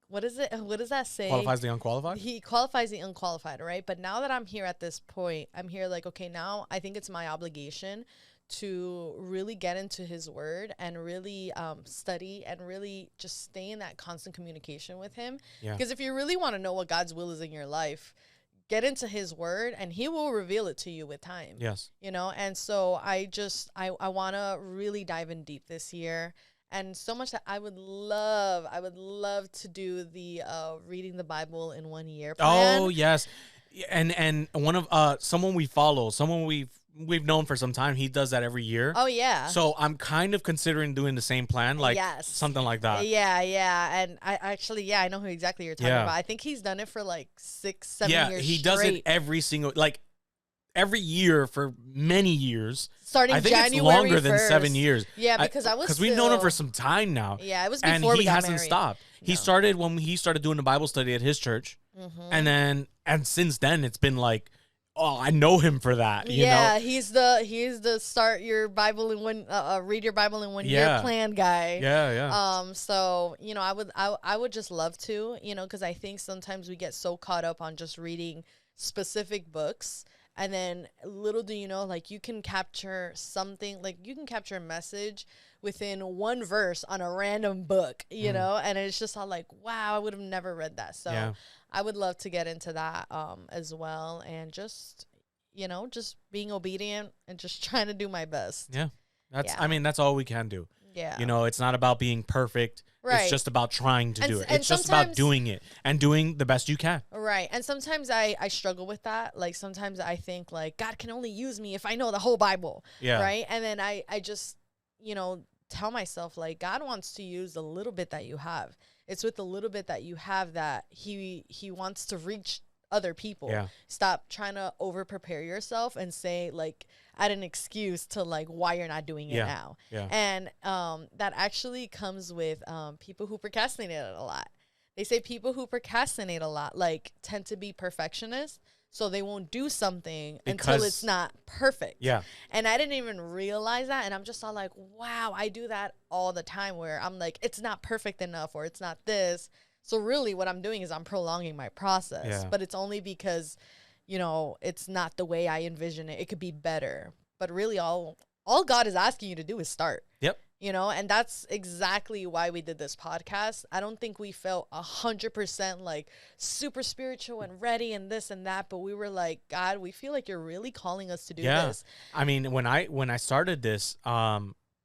what is it? What does that say? Qualifies the unqualified? He qualifies the unqualified, right? But now that I'm here at this point, I'm here like, okay, now I think it's my obligation to really get into his word and really study and really just stay in that constant communication with him. Yeah. Because if you really want to know what God's will is in your life, get into his word and he will reveal it to you with time. Yes. You know, and so I want to really dive in deep this year. And so much that I would love to do the reading the Bible in 1 year plan. Oh, yes. And one of someone we follow, someone we've known for some time, he does that every year. Oh yeah. So I'm kind of considering doing the same plan, like Yes. something like that. Yeah. And I actually, I know who exactly you're talking about. I think he's done it for like 6-7 years. Yeah, he does it every year for many years. Starting I think January it's longer 1st. than 7 years. Yeah, because we've known him for some time now. Yeah, it was and before we he got hasn't married. stopped. He started when he started doing the Bible study at his church, and since then it's been like, oh, I know him for that. You know? he's the start your Bible in one read your Bible in 1 year plan guy. Yeah. So you know, I would just love to, you know, because I think sometimes we get so caught up on just reading specific books. And then little do you know, like you can capture something, like you can capture a message within one verse on a random book, you know, and it's just all like, wow, I would have never read that. So I would love to get into that as well. And just, you know, just being obedient and just trying to do my best. Yeah. I mean, that's all we can do. Yeah. You know, it's not about being perfect. Right. It's just about trying to do it. And It's just about doing it and doing the best you can. Right. And sometimes I struggle with that. Like sometimes I think like God can only use me if I know the whole Bible. Yeah. Right. And then I just, you know, tell myself like God wants to use a little bit that you have. It's with the little bit that you have that he wants to reach other people. Yeah. Stop trying to over prepare yourself and say like add an excuse to like why you're not doing it now. Yeah. And that actually comes with people who procrastinate a lot. They say people who procrastinate a lot like tend to be perfectionists, so they won't do something until it's not perfect. Yeah. And I didn't even realize that, and I'm just all like, wow, I do that all the time where I'm like, it's not perfect enough or it's not this. So really what I'm doing is I'm prolonging my process, but it's only because, you know, it's not the way I envision it. It could be better. But really all God is asking you to do is start. Yep. You know, and that's exactly why we did this podcast. I don't think we felt 100% like super spiritual and ready and this and that, but we were like, God, we feel like you're really calling us to do this. I mean, when I started this,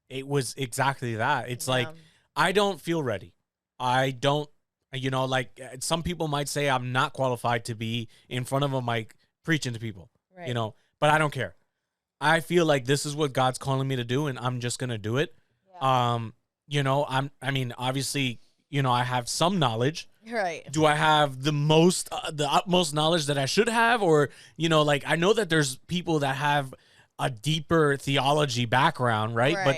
it was exactly that. It's like, I don't feel ready. I don't, you know, like some people might say I'm not qualified to be in front of a mic preaching to people, you know, but I don't care. I feel like this is what God's calling me to do, and I'm just going to do it. You know, I mean, obviously, you know, I have some knowledge. Right. Do I have the utmost knowledge that I should have? Or, you know, like I know that there's people that have a deeper theology background, right? But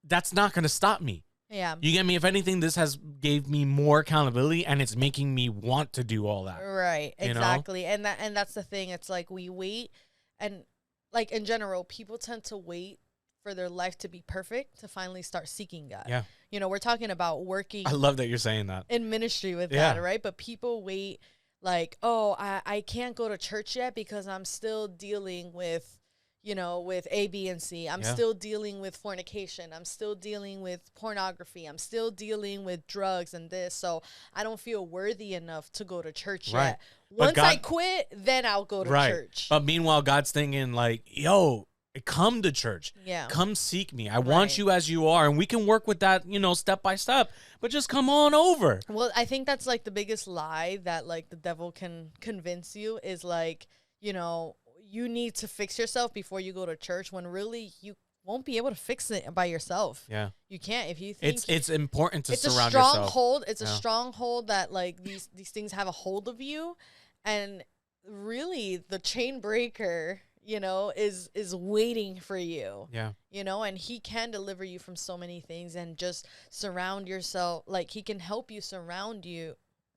that's not going to stop me. Yeah. You get me? If anything, this has gave me more accountability, and it's making me want to do all that. Right. You know? Exactly. And that's the thing. It's like we wait, and like in general, people tend to wait for their life to be perfect to finally start seeking God. Yeah. You know, we're talking about working I love that you're saying that. in ministry with Yeah. God, right? But people wait like, oh, I can't go to church yet because I'm still dealing with, you know, with A, B, and C. I'm still dealing with fornication. I'm still dealing with pornography. I'm still dealing with drugs and this. So I don't feel worthy enough to go to church yet. Once I quit, then I'll go to church. But meanwhile, God's thinking like, yo, come to church. Yeah. Come seek me. I want you as you are. And we can work with that, you know, step by step. But just come on over. Well, I think that's like the biggest lie that like the devil can convince you is like, you know, you need to fix yourself before you go to church, when really you won't be able to fix it by yourself. Yeah. You can't. If you think it's important to surround yourself. It's a stronghold that like these things have a hold of you, and really the chain breaker, you know, is waiting for you. Yeah. You know, and he can deliver you from so many things, and just surround yourself. Like he can help you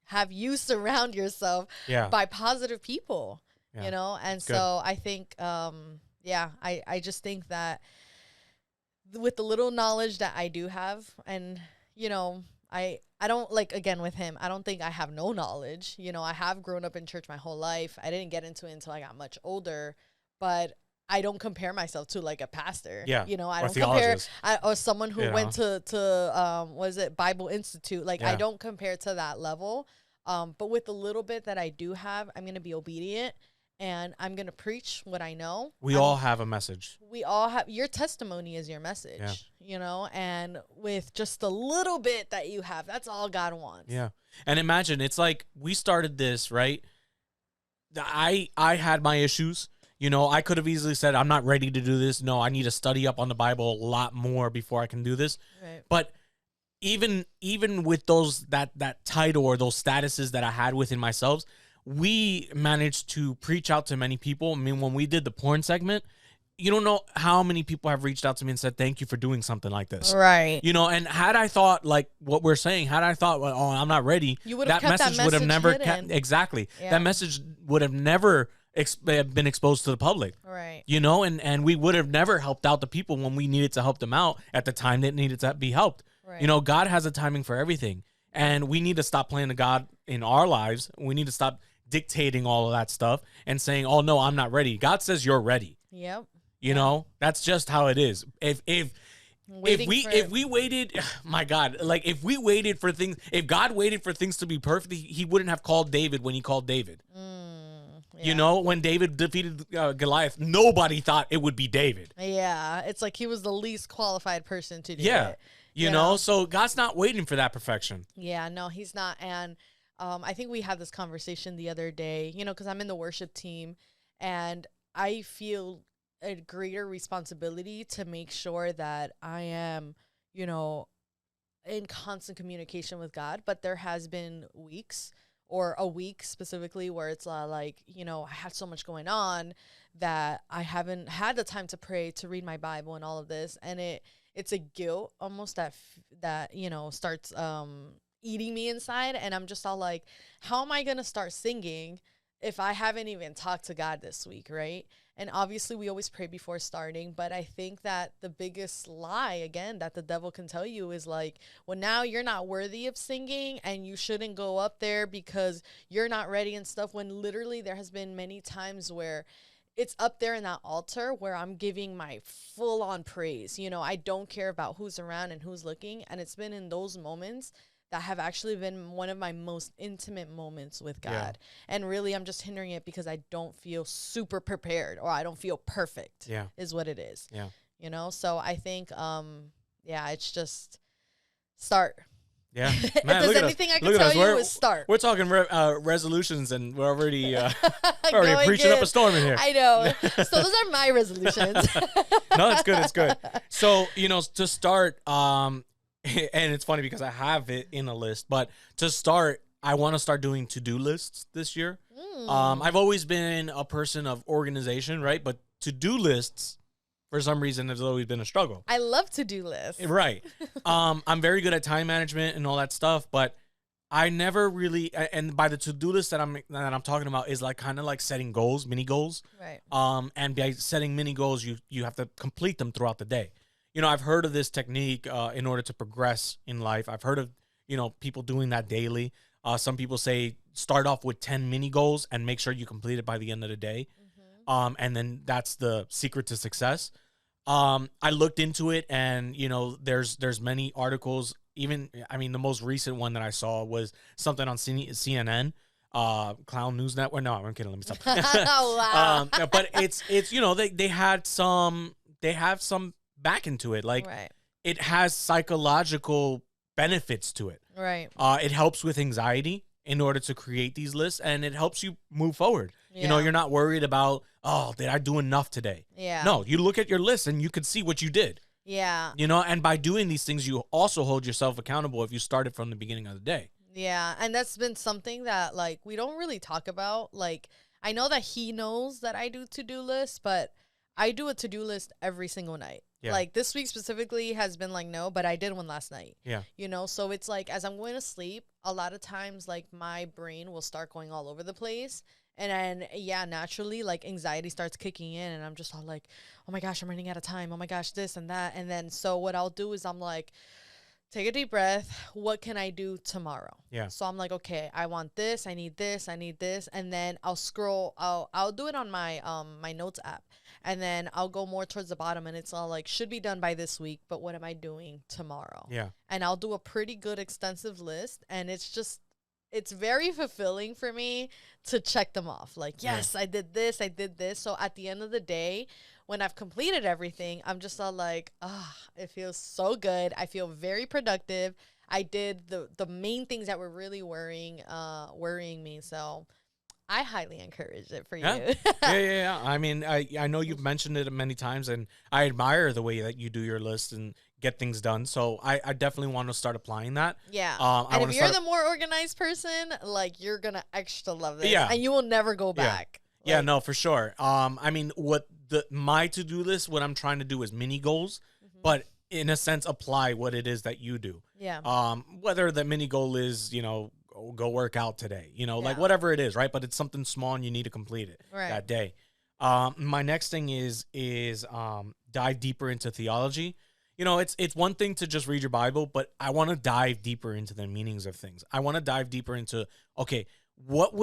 have you surround yourself by positive people. Yeah. You know, and so I think, I just think that with the little knowledge that I do have, and, you know, I don't, like, again, with him, I don't think I have no knowledge. You know, I have grown up in church my whole life. I didn't get into it until I got much older, but I don't compare myself to like a pastor. Yeah. You know, I don't compare or someone who went to Bible Institute. Like I don't compare to that level. But with the little bit that I do have, I'm going to be obedient. And I'm going to preach what I know. We all have a message. We all have. Your testimony is your message, you know, and with just a little bit that you have, that's all God wants. Yeah. And imagine, it's like we started this, right? I had my issues. You know, I could have easily said, I'm not ready to do this. No, I need to study up on the Bible a lot more before I can do this. Right. But even with those, that title or those statuses that I had within myself, we managed to preach out to many people. I mean, when we did the porn segment, you don't know how many people have reached out to me and said, thank you for doing something like this. Right. You know, and had I thought like what we're saying, had I thought, well, oh, I'm not ready, you would have kept that message would have never kept, exactly. Yeah. That message would have never been exposed to the public. Right. You know, and we would have never helped out the people when we needed to help them out at the time that needed to be helped. Right. You know, God has a timing for everything. And we need to stop playing the God in our lives. We need to stop dictating all of that stuff and saying, oh no, I'm not ready. God says you're ready. Yep. You know, that's just how it is. If we waited, my God, like if we waited for things, if God waited for things to be perfect, he wouldn't have called David when he called David. You know, when David defeated Goliath, nobody thought it would be David. Yeah. It's like he was the least qualified person to do it. You know, so God's not waiting for that perfection. Yeah, no, he's not. And I think we had this conversation the other day, you know, because I'm in the worship team, and I feel a greater responsibility to make sure that I am, you know, in constant communication with God. But there has been weeks, or a week specifically, where it's like, you know, I had so much going on that I haven't had the time to pray, to read my Bible and all of this. And it's a guilt almost that, you know, starts eating me inside. And I'm just all like, how am I going to start singing if I haven't even talked to God this week, right? And obviously we always pray before starting, but I think that the biggest lie, again, that the devil can tell you is like, well, now you're not worthy of singing and you shouldn't go up there because you're not ready and stuff, when literally there has been many times where it's up there in that altar where I'm giving my full on praise. You know, I don't care about who's around and who's looking. And it's been in those moments that have actually been one of my most intimate moments with God. Yeah. And really, I'm just hindering it because I don't feel super prepared, or I don't feel perfect. Yeah. Is what it is. Yeah. You know, so I think, it's just start. Yeah. If there's anything I can tell you is start. We're talking resolutions, and we're already preaching up a storm in here. I know. So those are my resolutions. No, it's good. It's good. So, you know, to start, and it's funny because I have it in a list, but to start, I want to start doing to-do lists this year. I've always been a person of organization, right? But to-do lists for some reason has always been a struggle. I love to-do lists. Right. I'm very good at time management and all that stuff, but I never really, and by the to-do list that I'm talking about is like kind of like setting goals, mini goals. Right. And by setting mini goals, you have to complete them throughout the day. You know, I've heard of this technique in order to progress in life. I've heard of, you know, people doing that daily. Some people say start off with 10 mini goals and make sure you complete it by the end of the day. And then that's the secret to success. I looked into it, and you know, there's many articles. Even, I mean, the most recent one that I saw was something on CNN, Clown News Network. No, I'm kidding. Let me stop. Oh, wow. But it's you know, they have some back into it. Like, Right. it has psychological benefits to it. Right. It helps with anxiety in order to create these lists, and it helps you move forward. You know, Yeah. you're not worried about, oh, did I do enough today? Yeah. No, you look at your list and you can see what you did. Yeah. You know, and by doing these things, you also hold yourself accountable if you started from the beginning of the day. Yeah, and that's been something that like we don't really talk about. Like, I know that he knows that I do to-do lists, but I do a to-do list every single night. Yeah. Like this week specifically has been like no, but I did one last night. Yeah. You know, so it's like as I'm going to sleep, a lot of times like my brain will start going all over the place. And then, yeah, naturally, like, anxiety starts kicking in, and I'm just all like, oh, my gosh, I'm running out of time. Oh, my gosh, this and that. And then, so what I'll do is I'm like, take a deep breath. What can I do tomorrow? Yeah. So I'm like, okay, I want this. I need this. I need this. And then I'll scroll. I'll do it on my my notes app. And then I'll go more towards the bottom, and it's all like, should be done by this week, but what am I doing tomorrow? Yeah. And I'll do a pretty good extensive list, and it's very fulfilling for me to check them off. Like, yes, I did this, I did this. So at the end of the day, when I've completed everything, I'm just all like, it feels so good. I feel very productive. I did the main things that were really worrying me. So I highly encourage it for you. Yeah. I mean, I know you've mentioned it many times, and I admire the way that you do your list and get things done. So I definitely want to start applying that. Yeah. I And if you're the more organized person, like, you're going to extra love this. Yeah. And you will never go back. Yeah, no, for sure. I mean, my to-do list, what I'm trying to do is mini goals, but in a sense, apply what it is that you do. Yeah. Whether the mini goal is, you know, go work out today, you know, like Yeah. whatever it is, right? But it's something small and you need to complete it Right. that day. My next thing is dive deeper into theology. You know, it's one thing to just read your Bible, but I want to dive deeper into the meanings of things. I want to dive deeper into, okay, what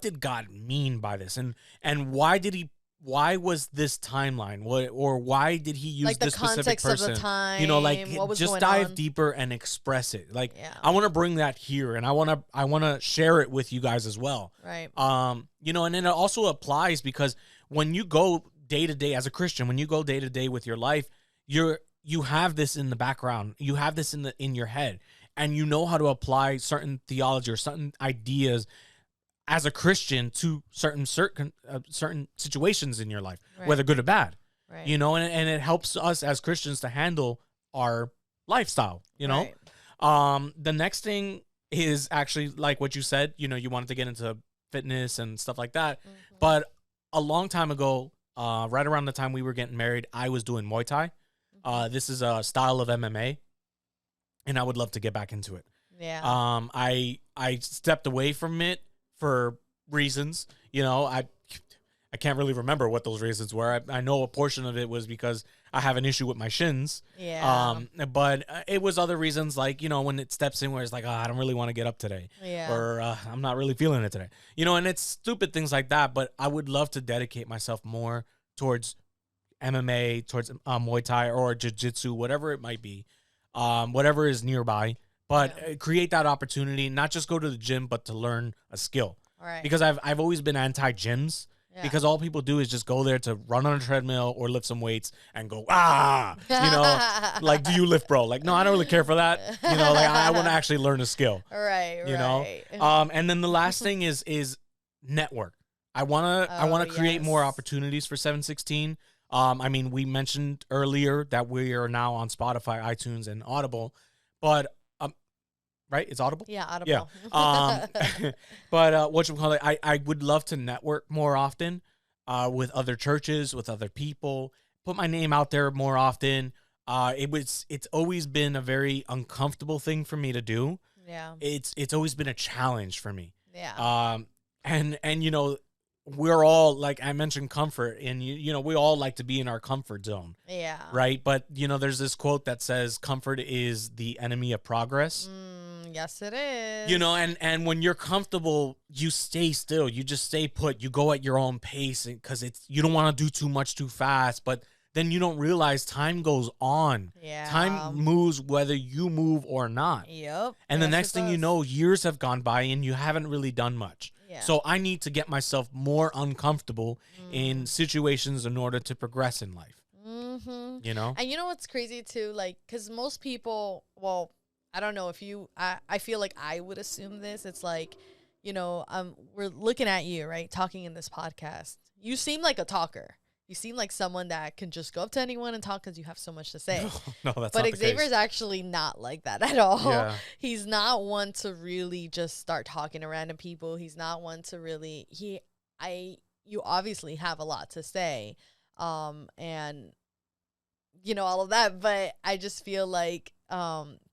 did God mean by this? And why was this timeline? Why did he use Like the this specific context person? of the time. You know, like, what was just going dive on. deeper and express it. Like, Yeah. I want to bring that here, and I want to share it with you guys as well. Right. You know, and then it also applies because when you go day to day as a Christian, when you go day to day with your life, you have this in the background. You have this in your head, and you know how to apply certain theology or certain ideas as a Christian to certain situations in your life, Right. whether good or bad. Right. You know, and it helps us as Christians to handle our lifestyle, you know? Right. The next thing is actually like what you said, you know, you wanted to get into fitness and stuff like that. Mhm. But a long time ago, right around the time we were getting married, I was doing Muay Thai. This is a style of MMA, and I would love to get back into it. Yeah. I stepped away from it for reasons, you know, I can't really remember what those reasons were. I know a portion of it was because I have an issue with my shins. Yeah. But it was other reasons, like, you know, when it steps in where it's like, I don't really want to get up today. Yeah. Or I'm not really feeling it today. You know, and it's stupid things like that, but I would love to dedicate myself more towards MMA, towards Muay Thai or Jiu-Jitsu, whatever it might be, whatever is nearby. But create that opportunity, not just go to the gym, but to learn a skill. Right. Because I've always been anti-gyms. Yeah. Because all people do is just go there to run on a treadmill or lift some weights and go, you know, like, do you lift, bro? Like, no, I don't really care for that. You know, like, I want to actually learn a skill. Right. You know? And then the last thing is network. I want to create more opportunities for 716. I mean, we mentioned earlier that we are now on Spotify, iTunes, and Audible, but right? It's Audible? Yeah, Audible. Yeah. But whatchamacallit, I would love to network more often with other churches, with other people, put my name out there more often. It's always been a very uncomfortable thing for me to do. Yeah. It's always been a challenge for me. Yeah. And you know, we're all, like I mentioned, comfort, and you know, we all like to be in our comfort zone. Yeah. Right. But you know, there's this quote that says comfort is the enemy of progress. Yes, it is. You know, and when you're comfortable, you stay still. You just stay put. You go at your own pace, because you don't want to do too much too fast. But then you don't realize time goes on. Yeah. Time moves whether you move or not. Yep. And the Yes, next it thing you does. know, years have gone by and you haven't really done much. Yeah. So I need to get myself more uncomfortable in situations in order to progress in life. Mm-hmm. You know? And you know what's crazy too? Like, because most people, well, I don't know if I feel like I would assume this. It's like, you know, we're looking at you, right? Talking in this podcast. You seem like a talker. You seem like someone that can just go up to anyone and talk because you have so much to say. No, that's but not the Xavier's case. actually not like that at all. Yeah. He's not one to really just start talking to random people. He's not one to really you obviously have a lot to say. And you know, all of that, but I just feel like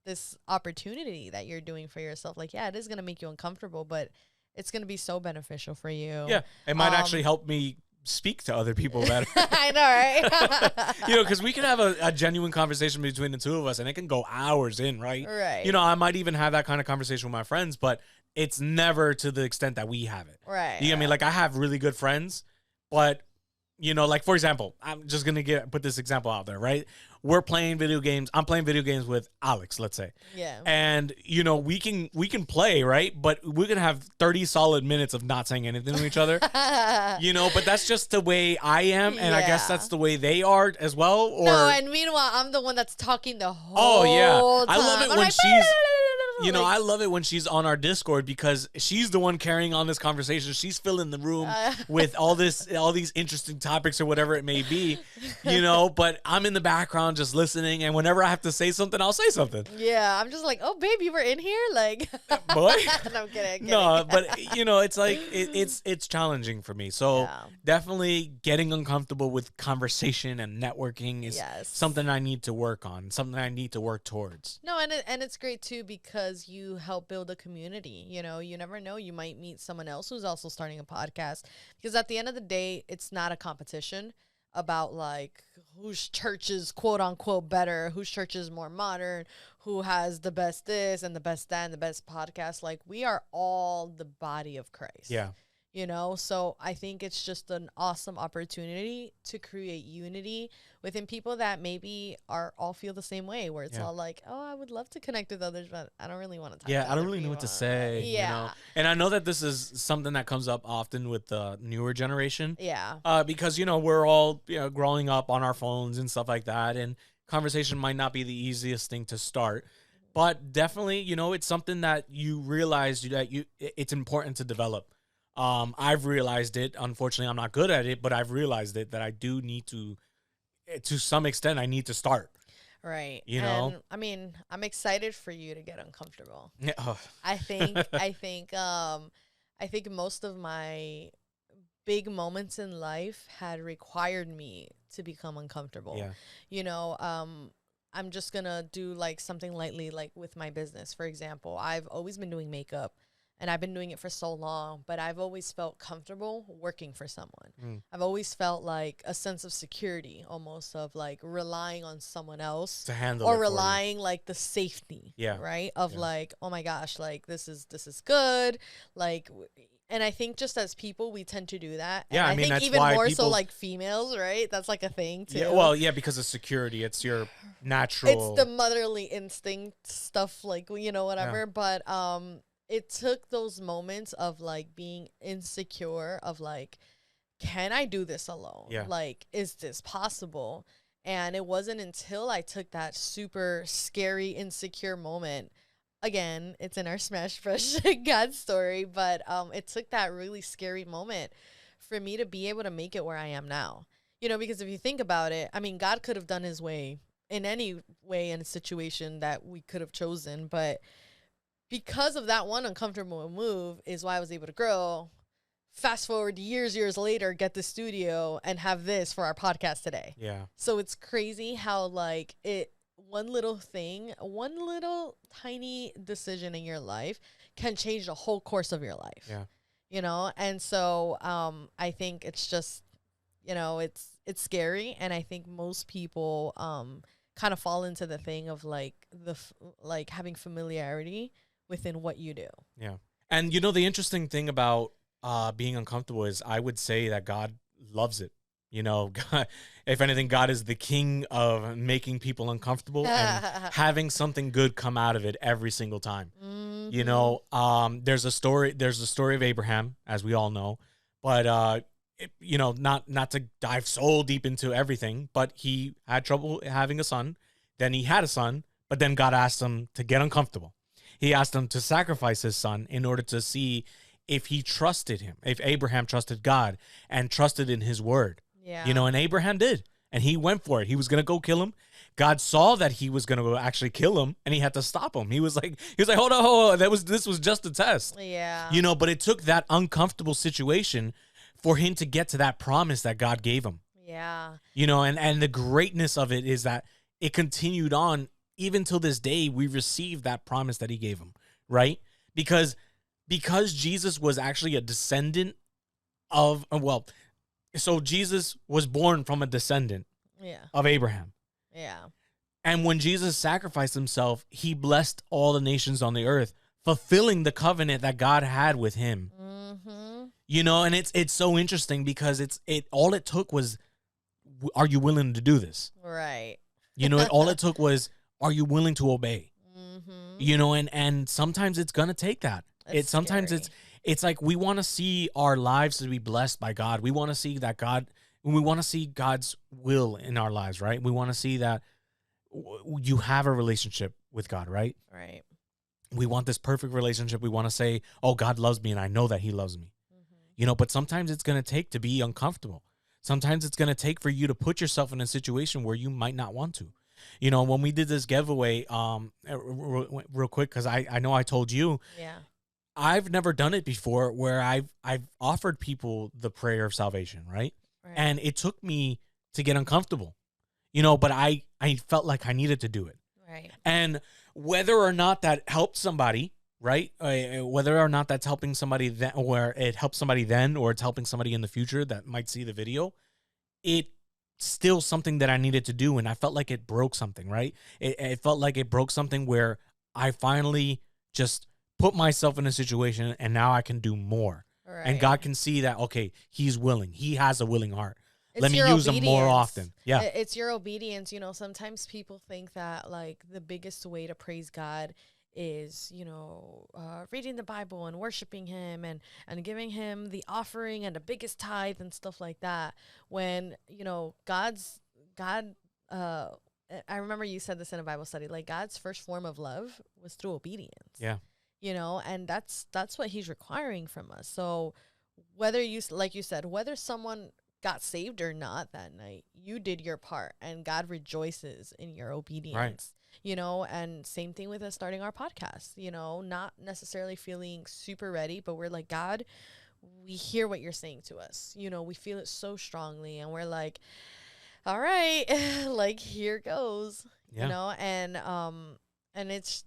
this opportunity that you're doing for yourself, like, yeah, it is gonna make you uncomfortable, but it's gonna be so beneficial for you. Yeah. It might actually help me speak to other people better. I know, right? You know, because we can have a genuine conversation between the two of us and it can go hours in, right? Right. You know, I might even have that kind of conversation with my friends, but it's never to the extent that we have it. Right. You know what I mean? Like, I have really good friends, but, you know, like, for example, I'm just going to put this example out there, right? We're playing video games. I'm playing video games with Alex, let's say. Yeah. And, you know, we can play, right? But we're going to have 30 solid minutes of not saying anything to each other. You know, but that's just the way I am. And I guess Yeah. that's the way they are as well. Or, No, and meanwhile, I'm the one that's talking the whole oh, yeah. time. I love it I'm when like, she's... You know, like, I love it when she's on our Discord because she's the one carrying on this conversation. She's filling the room with all these interesting topics or whatever it may be, you know, but I'm in the background just listening. And whenever I have to say something, I'll say something. yeah, I'm just like, oh, babe, you were in here? Like, Boy. no, I'm kidding. No, but, you know, it's like it's challenging for me. So Yeah. definitely getting uncomfortable with conversation and networking is Yes. something I need to work on, something I need to work towards. No, and it's great too because you help build a community. You know, you never know, you might meet someone else who's also starting a podcast, because at the end of the day, it's not a competition about like whose church is quote unquote better, whose church is more modern, who has the best this and the best that and the best podcast. Like, we are all the body of Christ. Yeah. You know, so I think it's just an awesome opportunity to create unity within people that maybe all feel the same way, where it's all like, oh, I would love to connect with others, but I don't really want to talk to I don't other really know what to people. say. Yeah. You know? And I know that this is something that comes up often with the newer generation. Yeah. Because, you know, we're all, you know, growing up on our phones and stuff like that. And conversation might not be the easiest thing to start. But definitely, you know, it's something that you realize that it's important to develop. I've realized it. Unfortunately, I'm not good at it, but I've realized it that I do need to some extent, I need to start. Right. You know? And, I mean, I'm excited for you to get uncomfortable. Yeah. Oh. I think most of my big moments in life had required me to become uncomfortable. Yeah. You know, I'm just gonna do like something lightly, like with my business, for example. I've always been doing makeup, and I've been doing it for so long, but I've always felt comfortable working for someone. I've always felt like a sense of security, almost, of like relying on someone else To handle or it for you. relying like the safety, Yeah. right? Of Yeah. like, oh my gosh, like this is good. Like, and I think just as people, we tend to do that. Yeah, And I mean, think that's even why more so people- like females, right? That's like a thing too. Yeah, well, yeah, because of security. It's your natural. It's the motherly instinct stuff, like, you know, whatever. Yeah. But it took those moments of like being insecure of like, can I do this alone? Yeah. Like, is this possible? And it wasn't until I took that super scary, insecure moment. Again, it's in our Smash Brush God story, but it took that really scary moment for me to be able to make it where I am now. You know, because if you think about it, I mean, God could have done his way in any way in a situation that we could have chosen, but because of that one uncomfortable move is why I was able to grow fast forward years later, get the studio and have this for our podcast today. Yeah. So it's crazy how like one little thing, one little tiny decision in your life can change the whole course of your life. Yeah. You know? And so I think it's just, you know, it's scary, and I think most people kind of fall into the thing of like like having familiarity within what you do. Yeah. And you know, the interesting thing about being uncomfortable is I would say that God loves it. You know, God, if anything, God is the king of making people uncomfortable and having something good come out of it every single time. Mm-hmm. You know, there's a story of Abraham, as we all know, but you know, not to dive so deep into everything, but he had trouble having a son. Then he had a son, but then God asked him to get uncomfortable. He asked him to sacrifice his son in order to see if he trusted him, if Abraham trusted God and trusted in his word. Yeah. You know, and Abraham did. And he went for it. He was going to go kill him. God saw that he was going to actually kill him, and he had to stop him. He was like, hold on. This was just a test. Yeah. You know, but it took that uncomfortable situation for him to get to that promise that God gave him. Yeah. You know, and the greatness of it is that it continued on even till this day. We received that promise that he gave him, right? Because Jesus was actually a descendant of, so Jesus was born from a descendant of Abraham. Yeah. And when Jesus sacrificed himself, he blessed all the nations on the earth, fulfilling the covenant that God had with him. Mm-hmm. You know, and it's so interesting because all it took was, are you willing to do this? Right. You know, all it took was, are you willing to obey? Mm-hmm. You know, and sometimes it's gonna take that. Sometimes it's like we want to see our lives to be blessed by God. We want to see that we want to see God's will in our lives, right? We want to see that you have a relationship with God, right? Right. We want this perfect relationship. We want to say, oh, God loves me and I know that he loves me. You know, but sometimes it's going to take to be uncomfortable. Sometimes it's going to take for you to put yourself in a situation where you might not want to. You know, when we did this giveaway, real quick, because I know I told you, I've never done it before where I've offered people the prayer of salvation, right? And it took me to get uncomfortable, you know, but I felt like I needed to do it. Right. And whether or not that helped somebody, right? Whether or not that's helping somebody then, or it helps somebody then, or it's helping somebody in the future that might see the video, it's still something that I needed to do. And I felt like it broke something, right? It felt like it broke something where I finally just put myself in a situation and now I can do more. Right. And God can see that, okay, he's willing. He has a willing heart. Let me use him more often. Yeah. It's your obedience. You know, sometimes people think that like the biggest way to praise God is, you know, reading the Bible and worshiping him and giving him the offering and the biggest tithe and stuff like that. When, you know, God, I remember you said this in a Bible study, like God's first form of love was through obedience. Yeah. You know, and that's what he's requiring from us. So whether you, like you said, whether someone got saved or not that night, you did your part and God rejoices in your obedience. Right. You know, and same thing with us starting our podcast, you know, not necessarily feeling super ready, but we're like, God, we hear what you're saying to us. You know, we feel it so strongly and we're like, all right, like here goes, you know, and it's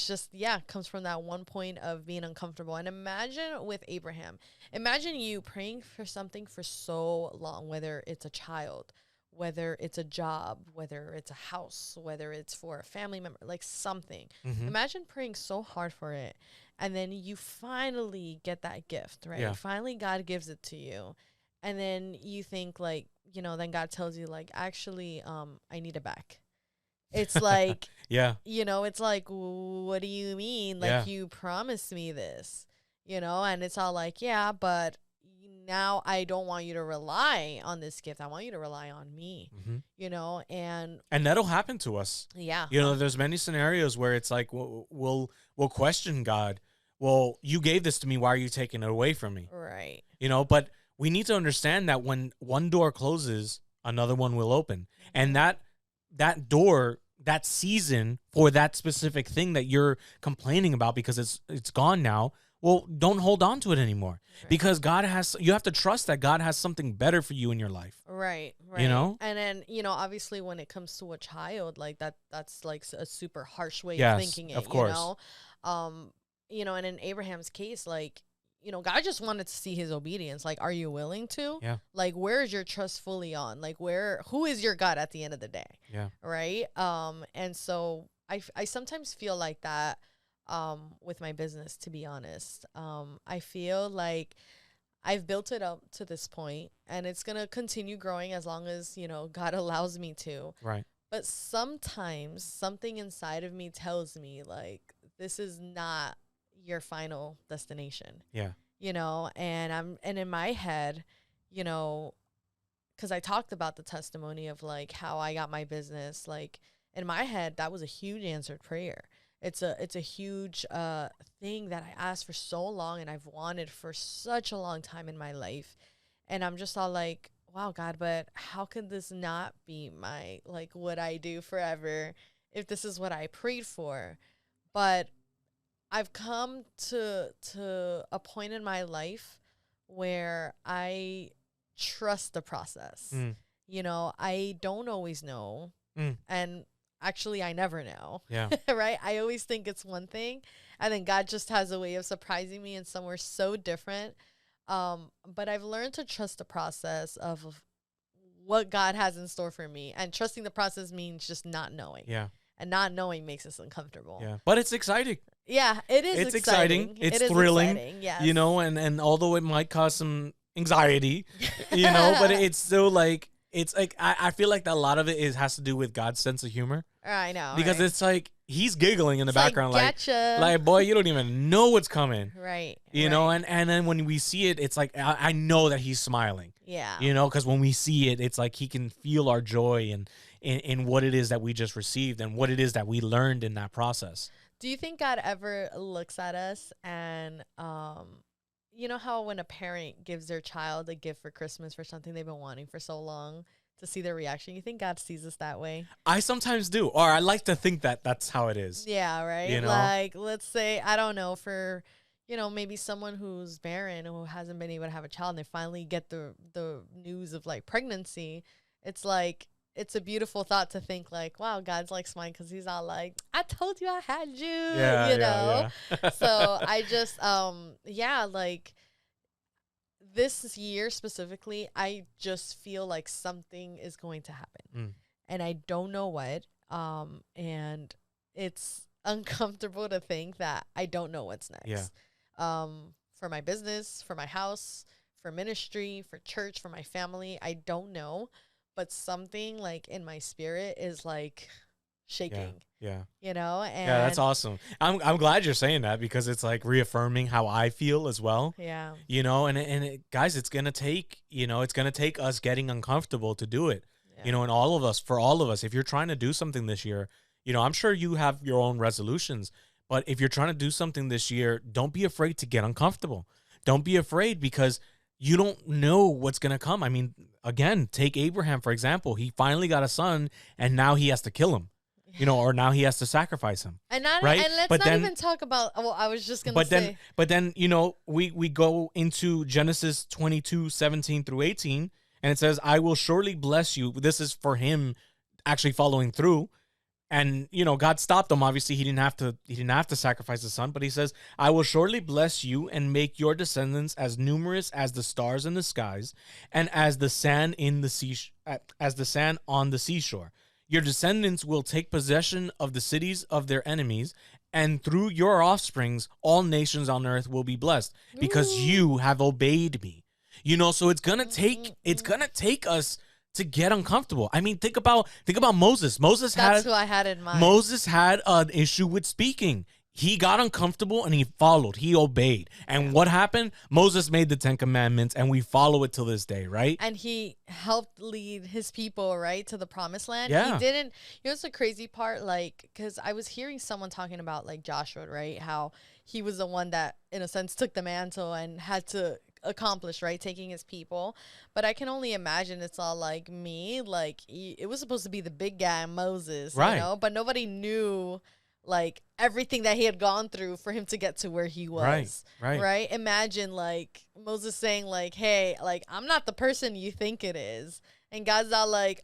just, comes from that one point of being uncomfortable. And imagine with Abraham, imagine you praying for something for so long, whether it's a child, whether it's a job, whether it's a house, whether it's for a family member, like something. Mm-hmm. Imagine praying so hard for it. And then you finally get that gift, right? Yeah. Finally, God gives it to you. And then you think like, you know, then God tells you like, actually, I need it back. It's like, you know, it's like, what do you mean? Like you promised me this, you know, and it's all like, yeah, but now I don't want you to rely on this gift. I want you to rely on me, you know, and that'll happen to us. Yeah. You know, there's many scenarios where it's like, we'll question God. Well, you gave this to me. Why are you taking it away from me? Right. You know, but we need to understand that when one door closes, another one will open. And that door, that season for that specific thing that you're complaining about because it's gone now, well, don't hold on to it anymore, because you have to trust that God has something better for you in your life. Right. You know? And then, obviously when it comes to a child, like that's like a super harsh way of Yes, thinking it, of course. And in Abraham's case, like, God just wanted to see his obedience. Like, are you willing to? Yeah. Like, where is your trust fully on? Like, who is your God at the end of the day? Yeah. Right. And so I sometimes feel like that, with my business, to be honest. I feel like I've built it up to this point, and it's going to continue growing as long as, God allows me to. Right. But sometimes something inside of me tells me, like, this is not your final destination. Yeah. And in my head, because I talked about the testimony of like how I got my business, like in my head, that was a huge answered prayer. It's a huge thing that I asked for so long, and I've wanted for such a long time in my life. And I'm just all like, wow, God, but how can this not be my, like, what I do forever if this is what I prayed for? But I've come to a point in my life where I trust the process. I don't always know. And actually, I never know. Yeah. Right? I always think it's one thing, and then God just has a way of surprising me in somewhere so different. But I've learned to trust the process of what God has in store for me. And trusting the process means just not knowing. Yeah. And not knowing makes us uncomfortable. Yeah. But it's exciting. Yeah, it is. It's exciting. It's thrilling. Yes. And although it might cause some anxiety, but it's still like, I feel like that a lot of it has to do with God's sense of humor. I know. Because it's like he's giggling in the background, gotcha. like, boy, you don't even know what's coming. Right. You know, and then when we see it, it's like I know that he's smiling. Yeah. Because when we see it, it's like he can feel our joy and in what it is that we just received and what it is that we learned in that process. Do you think God ever looks at us and, you know how when a parent gives their child a gift for Christmas for something they've been wanting for so long, to see their reaction? You think God sees us that way? I sometimes do, or I like to think that that's how it is. Yeah, right? Like, let's say, I don't know, for, maybe someone who's barren, who hasn't been able to have a child, and they finally get the news of, like, pregnancy. It's like, it's a beautiful thought to think like, wow, God's like smiling because he's all like, I told you I had you, Yeah. So I just, like this year specifically, I just feel like something is going to happen, and I don't know what, and it's uncomfortable to think that I don't know what's next. For my business, for my house, for ministry, for church, for my family, I don't know. But something like in my spirit is like shaking. Yeah. And yeah, that's awesome. I'm glad you're saying that, because it's like reaffirming how I feel as well. Yeah. Guys, it's gonna take us getting uncomfortable to do it. Yeah. And for all of us, if you're trying to do something this year, I'm sure you have your own resolutions, but if you're trying to do something this year, don't be afraid to get uncomfortable. Don't be afraid, because you don't know what's going to come. I mean, again, take Abraham, for example. He finally got a son, and now he has to kill him, or now he has to sacrifice him. And let's but not then, even talk about, well, I was just going to say. But then, we go into Genesis 22:17 through 18, and it says, I will surely bless you. This is for him actually following through. And, God stopped him. Obviously, he didn't have to sacrifice his son, but he says, I will surely bless you and make your descendants as numerous as the stars in the skies and as the sand on the seashore. Your descendants will take possession of the cities of their enemies, and through your offsprings, all nations on earth will be blessed, because you have obeyed me. So it's going to take us to get uncomfortable. I mean, think about Moses. That's who I had in mind. Moses had an issue with speaking. He got uncomfortable and he followed. He obeyed. And what happened? Moses made the 10 Commandments, and we follow it till this day, right? And he helped lead his people, right, to the promised land. Yeah. He didn't, it's the crazy part, like, because I was hearing someone talking about, like, Joshua, right, how he was the one that, in a sense, took the mantle and had to accomplish, right, taking his people. But I can only imagine it's all like me, like, it was supposed to be the big guy, Moses, right? But nobody knew like everything that he had gone through for him to get to where he was. Right. Imagine like Moses saying like, hey, like I'm not the person you think it is. And God's not like,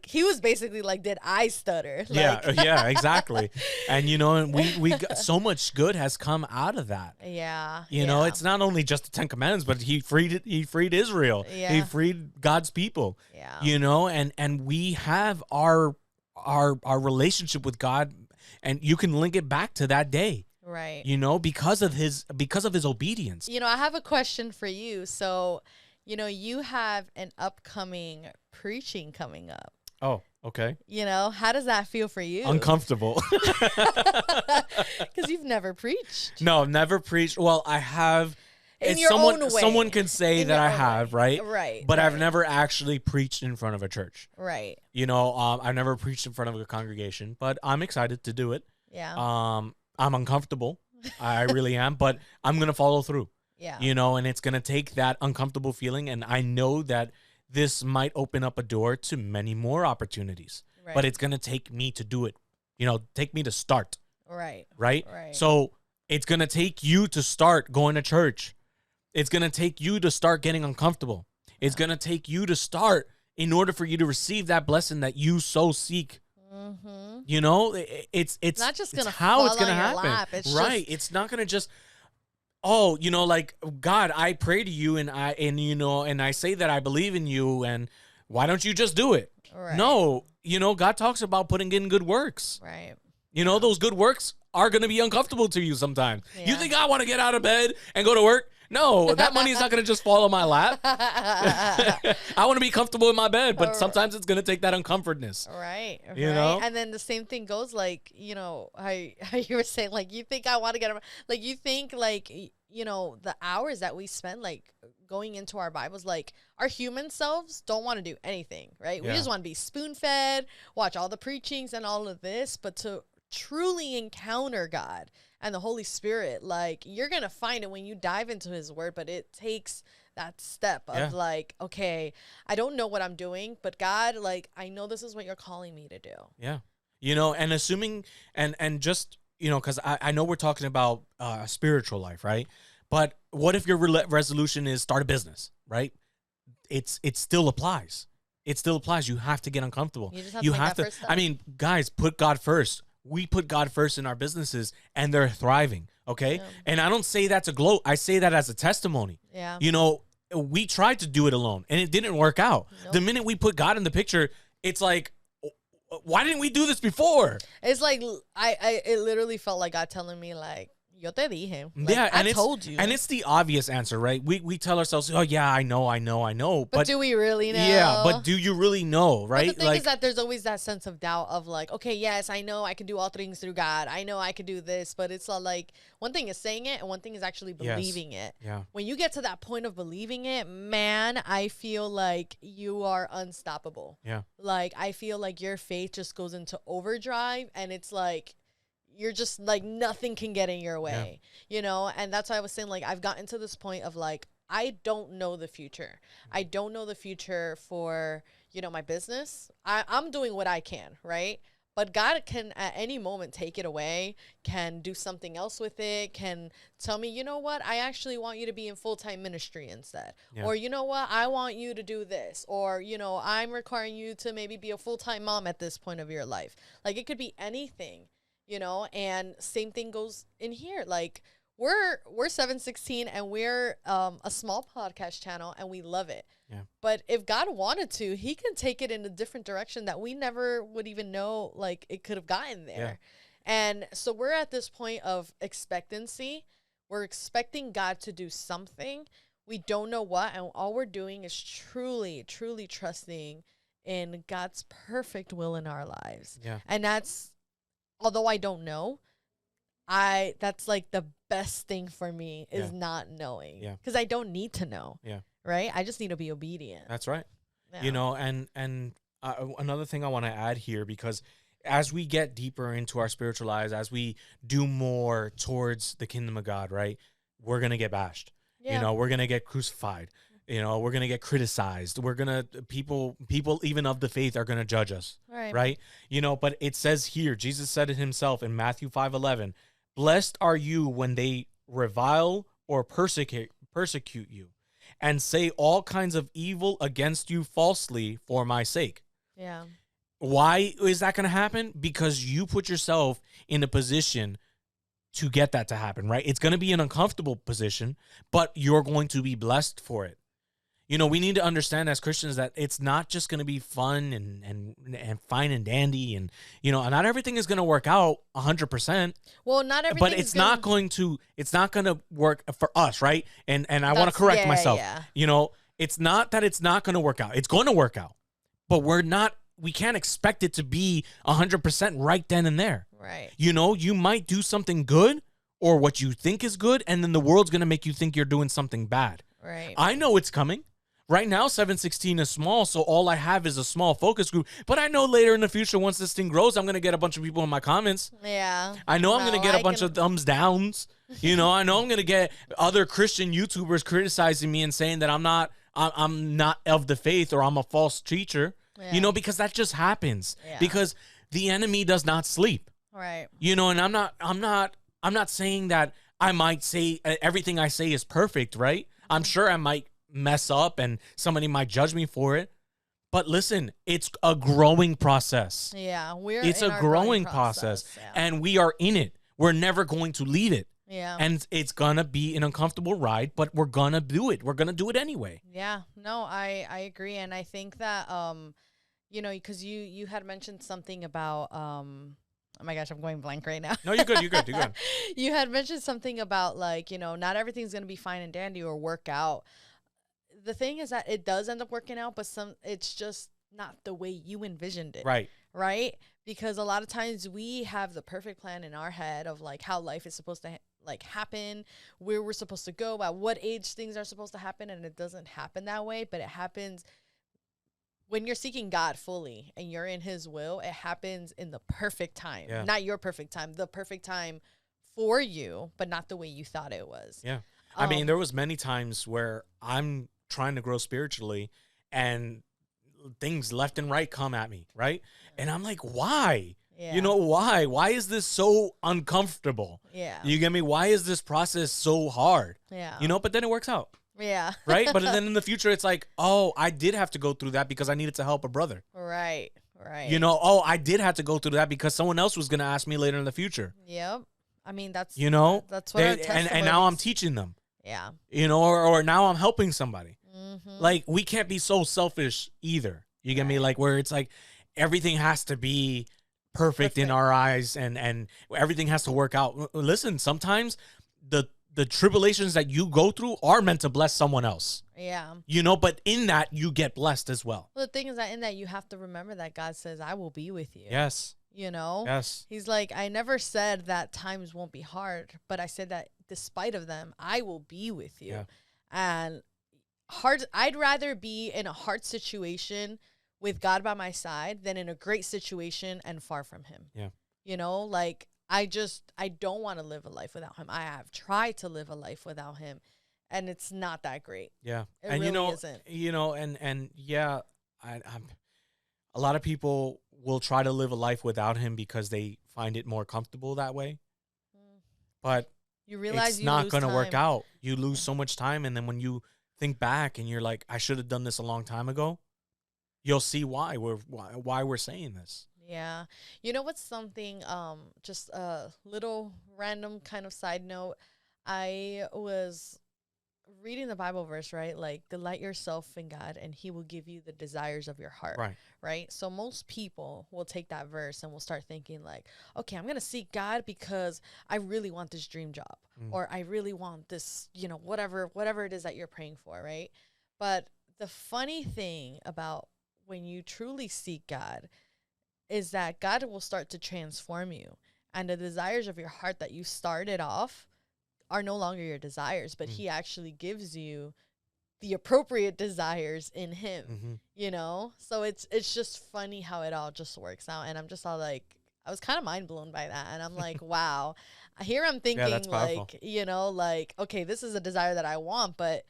he was basically like, did I stutter? Like, yeah, exactly. And, you know, and we got so much good has come out of that. Yeah. You know, it's not only just the 10 Commandments, but he freed Israel. Yeah. He freed God's people. Yeah. You know, and we have our relationship with God, and you can link it back to that day. Right. You know, because of his obedience. You know, I have a question for you. So, you know, you have an upcoming preaching coming up. Oh, okay. You know, how does that feel for you? Uncomfortable. Because you've never preached. No, never preached. Well, I have. In your own way. Someone can say that I have, right? Right. But I've never actually preached in front of a church. Right. You know, I've never preached in front of a congregation, but I'm excited to do it. Yeah. I'm uncomfortable. I really am, but I'm going to follow through. Yeah. You know, and it's going to take that uncomfortable feeling. And I know that this might open up a door to many more opportunities, but it's going to take me to do it, you know, take me to start. Right. Right. So it's going to take you to start going to church. It's going to take you to start getting uncomfortable. It's going to take you to start in order for you to receive that blessing that you so seek. Mm-hmm. You know, it's not just going to how it's going to happen. Lap. It's right. It's not going to just, oh, you know, like, God, I pray to you and I say that I believe in you, and why don't you just do it? Right. No, you know, God talks about putting in good works. Right. You know, those good works are going to be uncomfortable to you sometimes. Yeah. You think I want to get out of bed and go to work? No, that money is not going to just fall on my lap. I want to be comfortable in my bed, but sometimes it's going to take that uncomfortness. Right. You know? And then the same thing goes, like, you know, how you were saying, like, you think I want to get, like, you think, like, you know, the hours that we spend, like, going into our Bibles, like, our human selves don't want to do anything, right? Yeah. We just want to be spoon-fed, watch all the preachings and all of this, but to truly encounter God and the Holy Spirit, like, you're going to find it when you dive into his word, but it takes that step of like, okay, I don't know what I'm doing, but God, like, I know this is what you're calling me to do. Yeah. You know, and assuming, and just, you know, because I know we're talking about a spiritual life, right? But what if your resolution is start a business, right? It still applies. It still applies. You have to get uncomfortable. You have to. I mean, guys, put God first. We put God first in our businesses, and they're thriving, okay? Yeah. And I don't say that to gloat. I say that as a testimony. Yeah. You know, we tried to do it alone, and it didn't work out. Nope. The minute we put God in the picture, it's like, why didn't we do this before? It's like, it literally felt like God telling me, like, yo te dije. Like, yeah, and I told you. And it's the obvious answer, right? We tell ourselves, oh, yeah, I know. But do we really know? Yeah, but do you really know, right? But the thing is that there's always that sense of doubt of like, okay, yes, I know I can do all things through God. I know I can do this, but it's all like, one thing is saying it and one thing is actually believing it. Yeah. When you get to that point of believing it, man, I feel like you are unstoppable. Yeah. Like, I feel like your faith just goes into overdrive, and it's like, you're just like, nothing can get in your way, you know? And that's why I was saying, like, I've gotten to this point of like, I don't know the future. I don't know the future for, you know, my business. I'm doing what I can, right? But God can at any moment take it away, can do something else with it, can tell me, you know what, I actually want you to be in full-time ministry instead. Yeah. Or, you know what, I want you to do this. Or, you know, I'm requiring you to maybe be a full-time mom at this point of your life. Like, it could be anything. You know, and same thing goes in here. Like, we're 7Sixteen, and we're a small podcast channel, and we love it. Yeah. But if God wanted to, he can take it in a different direction that we never would even know, like, it could have gotten there. Yeah. And so we're at this point of expectancy. We're expecting God to do something. We don't know what, and all we're doing is truly, truly trusting in God's perfect will in our lives. Yeah. And that's, although I don't know, that's like the best thing for me is not knowing. Yeah. Because I don't need to know. Yeah. Right? I just need to be obedient. That's right. Yeah. You know, and another thing I want to add here, because as we get deeper into our spiritual lives, as we do more towards the kingdom of God, right, we're going to get bashed. Yeah. You know, we're going to get crucified. You know, we're going to get criticized. We're going to, people even of the faith are going to judge us. Right. You know, but it says here, Jesus said it himself in Matthew 5:11, blessed are you when they revile or persecute you and say all kinds of evil against you falsely for my sake. Yeah. Why is that going to happen? Because you put yourself in a position to get that to happen, right? It's going to be an uncomfortable position, but you're going to be blessed for it. You know, we need to understand as Christians that it's not just going to be fun and fine and dandy, and you know, not everything is going to work out 100%. Well, not everything, but it's not going to work for us, right? And I want to correct myself. Yeah. You know, it's not that it's not going to work out. It's going to work out, but we can't expect it to be 100% right then and there. Right. You know, you might do something good or what you think is good, and then the world's going to make you think you're doing something bad. Right. I know it's coming. Right now, 716 is small, so all I have is a small focus group. But I know later in the future, once this thing grows, I'm going to get a bunch of people in my comments. Yeah. I know I'm going to get a bunch of thumbs downs. You know, I know I'm going to get other Christian YouTubers criticizing me and saying that I'm not of the faith or I'm a false teacher. Yeah. You know, because that just happens. Yeah. Because the enemy does not sleep. Right. You know, and I'm not saying that I might say everything I say is perfect, right? I'm sure I might mess up and somebody might judge me for it. But listen, it's a growing process. Yeah, it's a growing process. Yeah. And we are in it. We're never going to leave it. Yeah. And it's going to be an uncomfortable ride, but we're going to do it. We're going to do it anyway. Yeah. No, I agree. And I think that, you know, because you had mentioned something about, oh my gosh, I'm going blank right now. No, you're good. You're good. You're good. You had mentioned something about, like, you know, not everything's going to be fine and dandy or work out. The thing is that it does end up working out, but it's just not the way you envisioned it. Right. Right? Because a lot of times we have the perfect plan in our head of like how life is supposed to like happen, where we're supposed to go, at what age things are supposed to happen, and it doesn't happen that way, but it happens when you're seeking God fully and you're in his will. It happens in the perfect time. Yeah. Not your perfect time, the perfect time for you, but not the way you thought it was. Yeah. I mean, there was many times where I'm trying to grow spiritually and things left and right come at me, right? And I'm like, why? Yeah. You know, why? Why is this so uncomfortable? Yeah. You get me? Why is this process so hard? Yeah. You know, but then it works out. Yeah. Right? But then in the future, it's like, oh, I did have to go through that because I needed to help a brother. Right. Right. You know, oh, I did have to go through that because someone else was going to ask me later in the future. Yep. I mean, that's, you know, that's what and now I'm teaching them. Yeah. You know, or now I'm helping somebody. Mm-hmm. Like, we can't be so selfish either. You get me? Like, where it's like everything has to be perfect in our eyes and everything has to work out. Listen, sometimes the tribulations that you go through are meant to bless someone else. Yeah. You know, but in that, you get blessed as well. Well, the thing is that in that, you have to remember that God says, I will be with you. Yes. You know? Yes. He's like, I never said that times won't be hard, but I said that despite of them, I will be with you. Yeah. And I'd rather be in a hard situation with God by my side than in a great situation and far from him. Yeah. You know, like, I don't want to live a life without him. I have tried to live a life without him, and it's not that great. Yeah. It and really isn't. You know, and yeah, I'm a lot of people will try to live a life without him because they find it more comfortable that way. But you realize it's not going to work out. You lose so much time, and then when you think back and you're like, I should have done this a long time ago, you'll see why we're saying this. Yeah. You know what's something, just a little random kind of side note. I was reading the Bible verse, right? Like, delight yourself in God and he will give you the desires of your heart. Right. Right. So most people will take that verse and will start thinking like, okay, I'm going to seek God because I really want this dream job or I really want this, you know, whatever it is that you're praying for. Right. But the funny thing about when you truly seek God is that God will start to transform you, and the desires of your heart that you started off are no longer your desires, but he actually gives you the appropriate desires in him, you know? So it's just funny how it all just works out. And I'm just all like, I was kind of mind blown by that. And I'm like, wow, here I'm thinking like, you know, like, okay, this is a desire that I want, but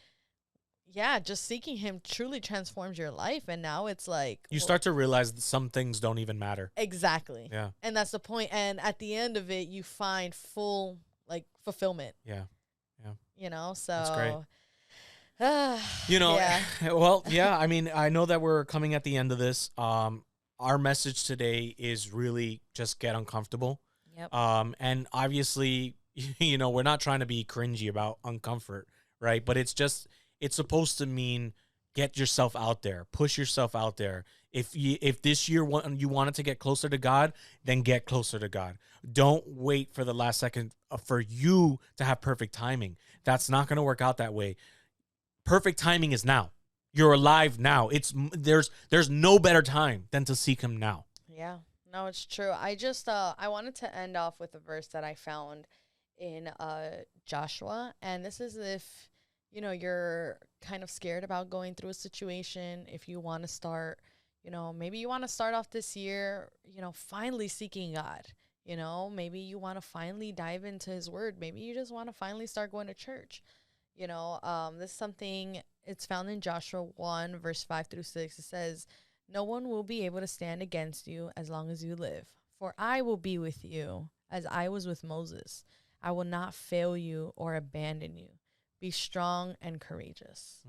yeah, just seeking him truly transforms your life. And now it's like you start to realize that some things don't even matter. Exactly. Yeah. And that's the point. And at the end of it, you find full like fulfillment. Yeah. Yeah. You know, so that's great. Yeah. Well, yeah, I mean, I know that we're coming at the end of this. Our message today is really just get uncomfortable. Yep. And obviously, we're not trying to be cringy about uncomfort, right? But it's supposed to mean get yourself out there, push yourself out there. If this year you wanted to get closer to God, then get closer to God. Don't wait for the last second for you to have perfect timing. That's not going to work out that way. Perfect timing is now. You're alive now. There's no better time than to seek him now. Yeah. No, it's true. I just I wanted to end off with a verse that I found in Joshua, and this is if you're kind of scared about going through a situation, if you want to start, maybe you want to start off this year, finally seeking God. Maybe you want to finally dive into his word. Maybe you just want to finally start going to church. This is something, it's found in Joshua 1 verse 5-6. It says, "No one will be able to stand against you as long as you live. For I will be with you as I was with Moses. I will not fail you or abandon you. Be strong and courageous."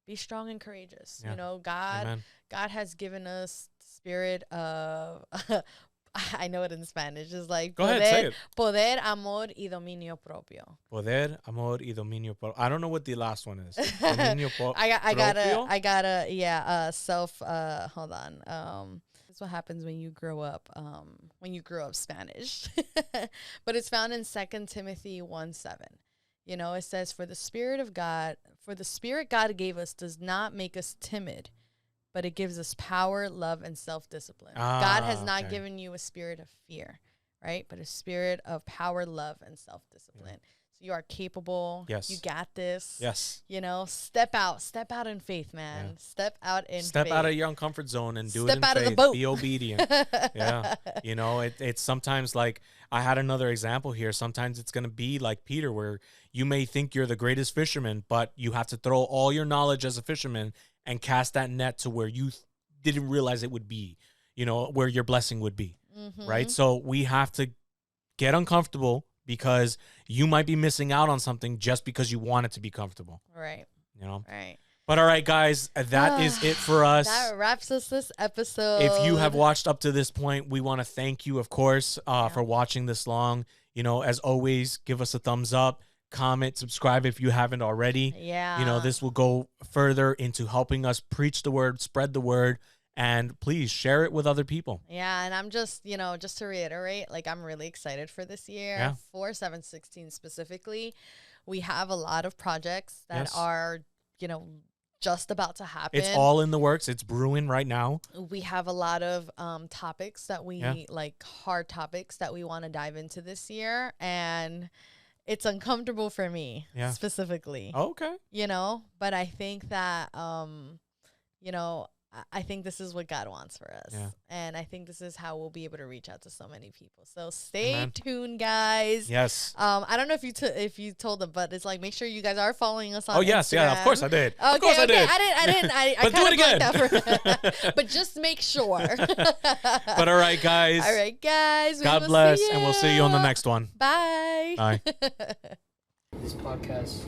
Be strong and courageous. Yeah. God has given us the spirit of I know it in Spanish. It's like Go ahead, say it. Poder, amor y dominio propio. Poder, amor y dominio propio. I don't know what the last one is. Dominio I gotta self hold on. This is what happens when you grow up Spanish. But it's found in 2 Timothy 1:7. It says, for the spirit God gave us does not make us timid, but it gives us power, love, and self-discipline. God has not given you a spirit of fear, right? But a spirit of power, love, and self-discipline. Yeah. So you are capable. Yes. You got this. Yes. Step out in faith, man. Yeah. Step out of your own comfort zone and do it in faith. Step out of the boat. Be obedient. Yeah. It's sometimes like, I had another example here. Sometimes it's going to be like Peter, where you may think you're the greatest fisherman, but you have to throw all your knowledge as a fisherman and cast that net to where you didn't realize it would be, where your blessing would be, right? So we have to get uncomfortable because you might be missing out on something just because you want it to be comfortable. Right. Right. But all right, guys, that is it for us. That wraps us this episode. If you have watched up to this point, we want to thank you, of course, for watching this long. As always, give us a thumbs up. Comment, subscribe if you haven't already. Yeah. This will go further into helping us preach the word, spread the word, and please share it with other people. Yeah, and I'm just, just to reiterate, like, I'm really excited for this year, for 7Sixteen specifically. We have a lot of projects that are, just about to happen. It's all in the works. It's brewing right now. We have a lot of topics that we like, hard topics that we want to dive into this year, and it's uncomfortable for me specifically. Oh, okay. But I think that, I think this is what God wants for us. Yeah. And I think this is how we'll be able to reach out to so many people. So stay tuned, guys. Yes. I don't know if you told them, but it's like, make sure you guys are following us on Instagram. Yes. Yeah, of course I did. Okay, of course I did. I didn't. But do it again. But just make sure. But all right, guys. All right, guys. God bless, and we'll see you on the next one. Bye. Bye. This podcast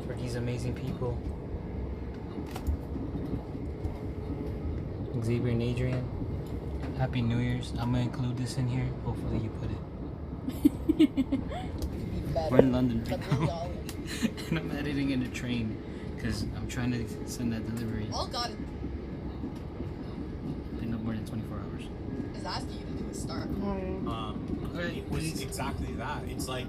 for these amazing people. Xavier and Adrienne, Happy New Year's. I'm going to include this in here. Hopefully you put it. We're in London right now. And I'm editing in a train because I'm trying to send that delivery. Oh, God. In no more than 24 hours. Is asking you to do a start. It was exactly that. It's like,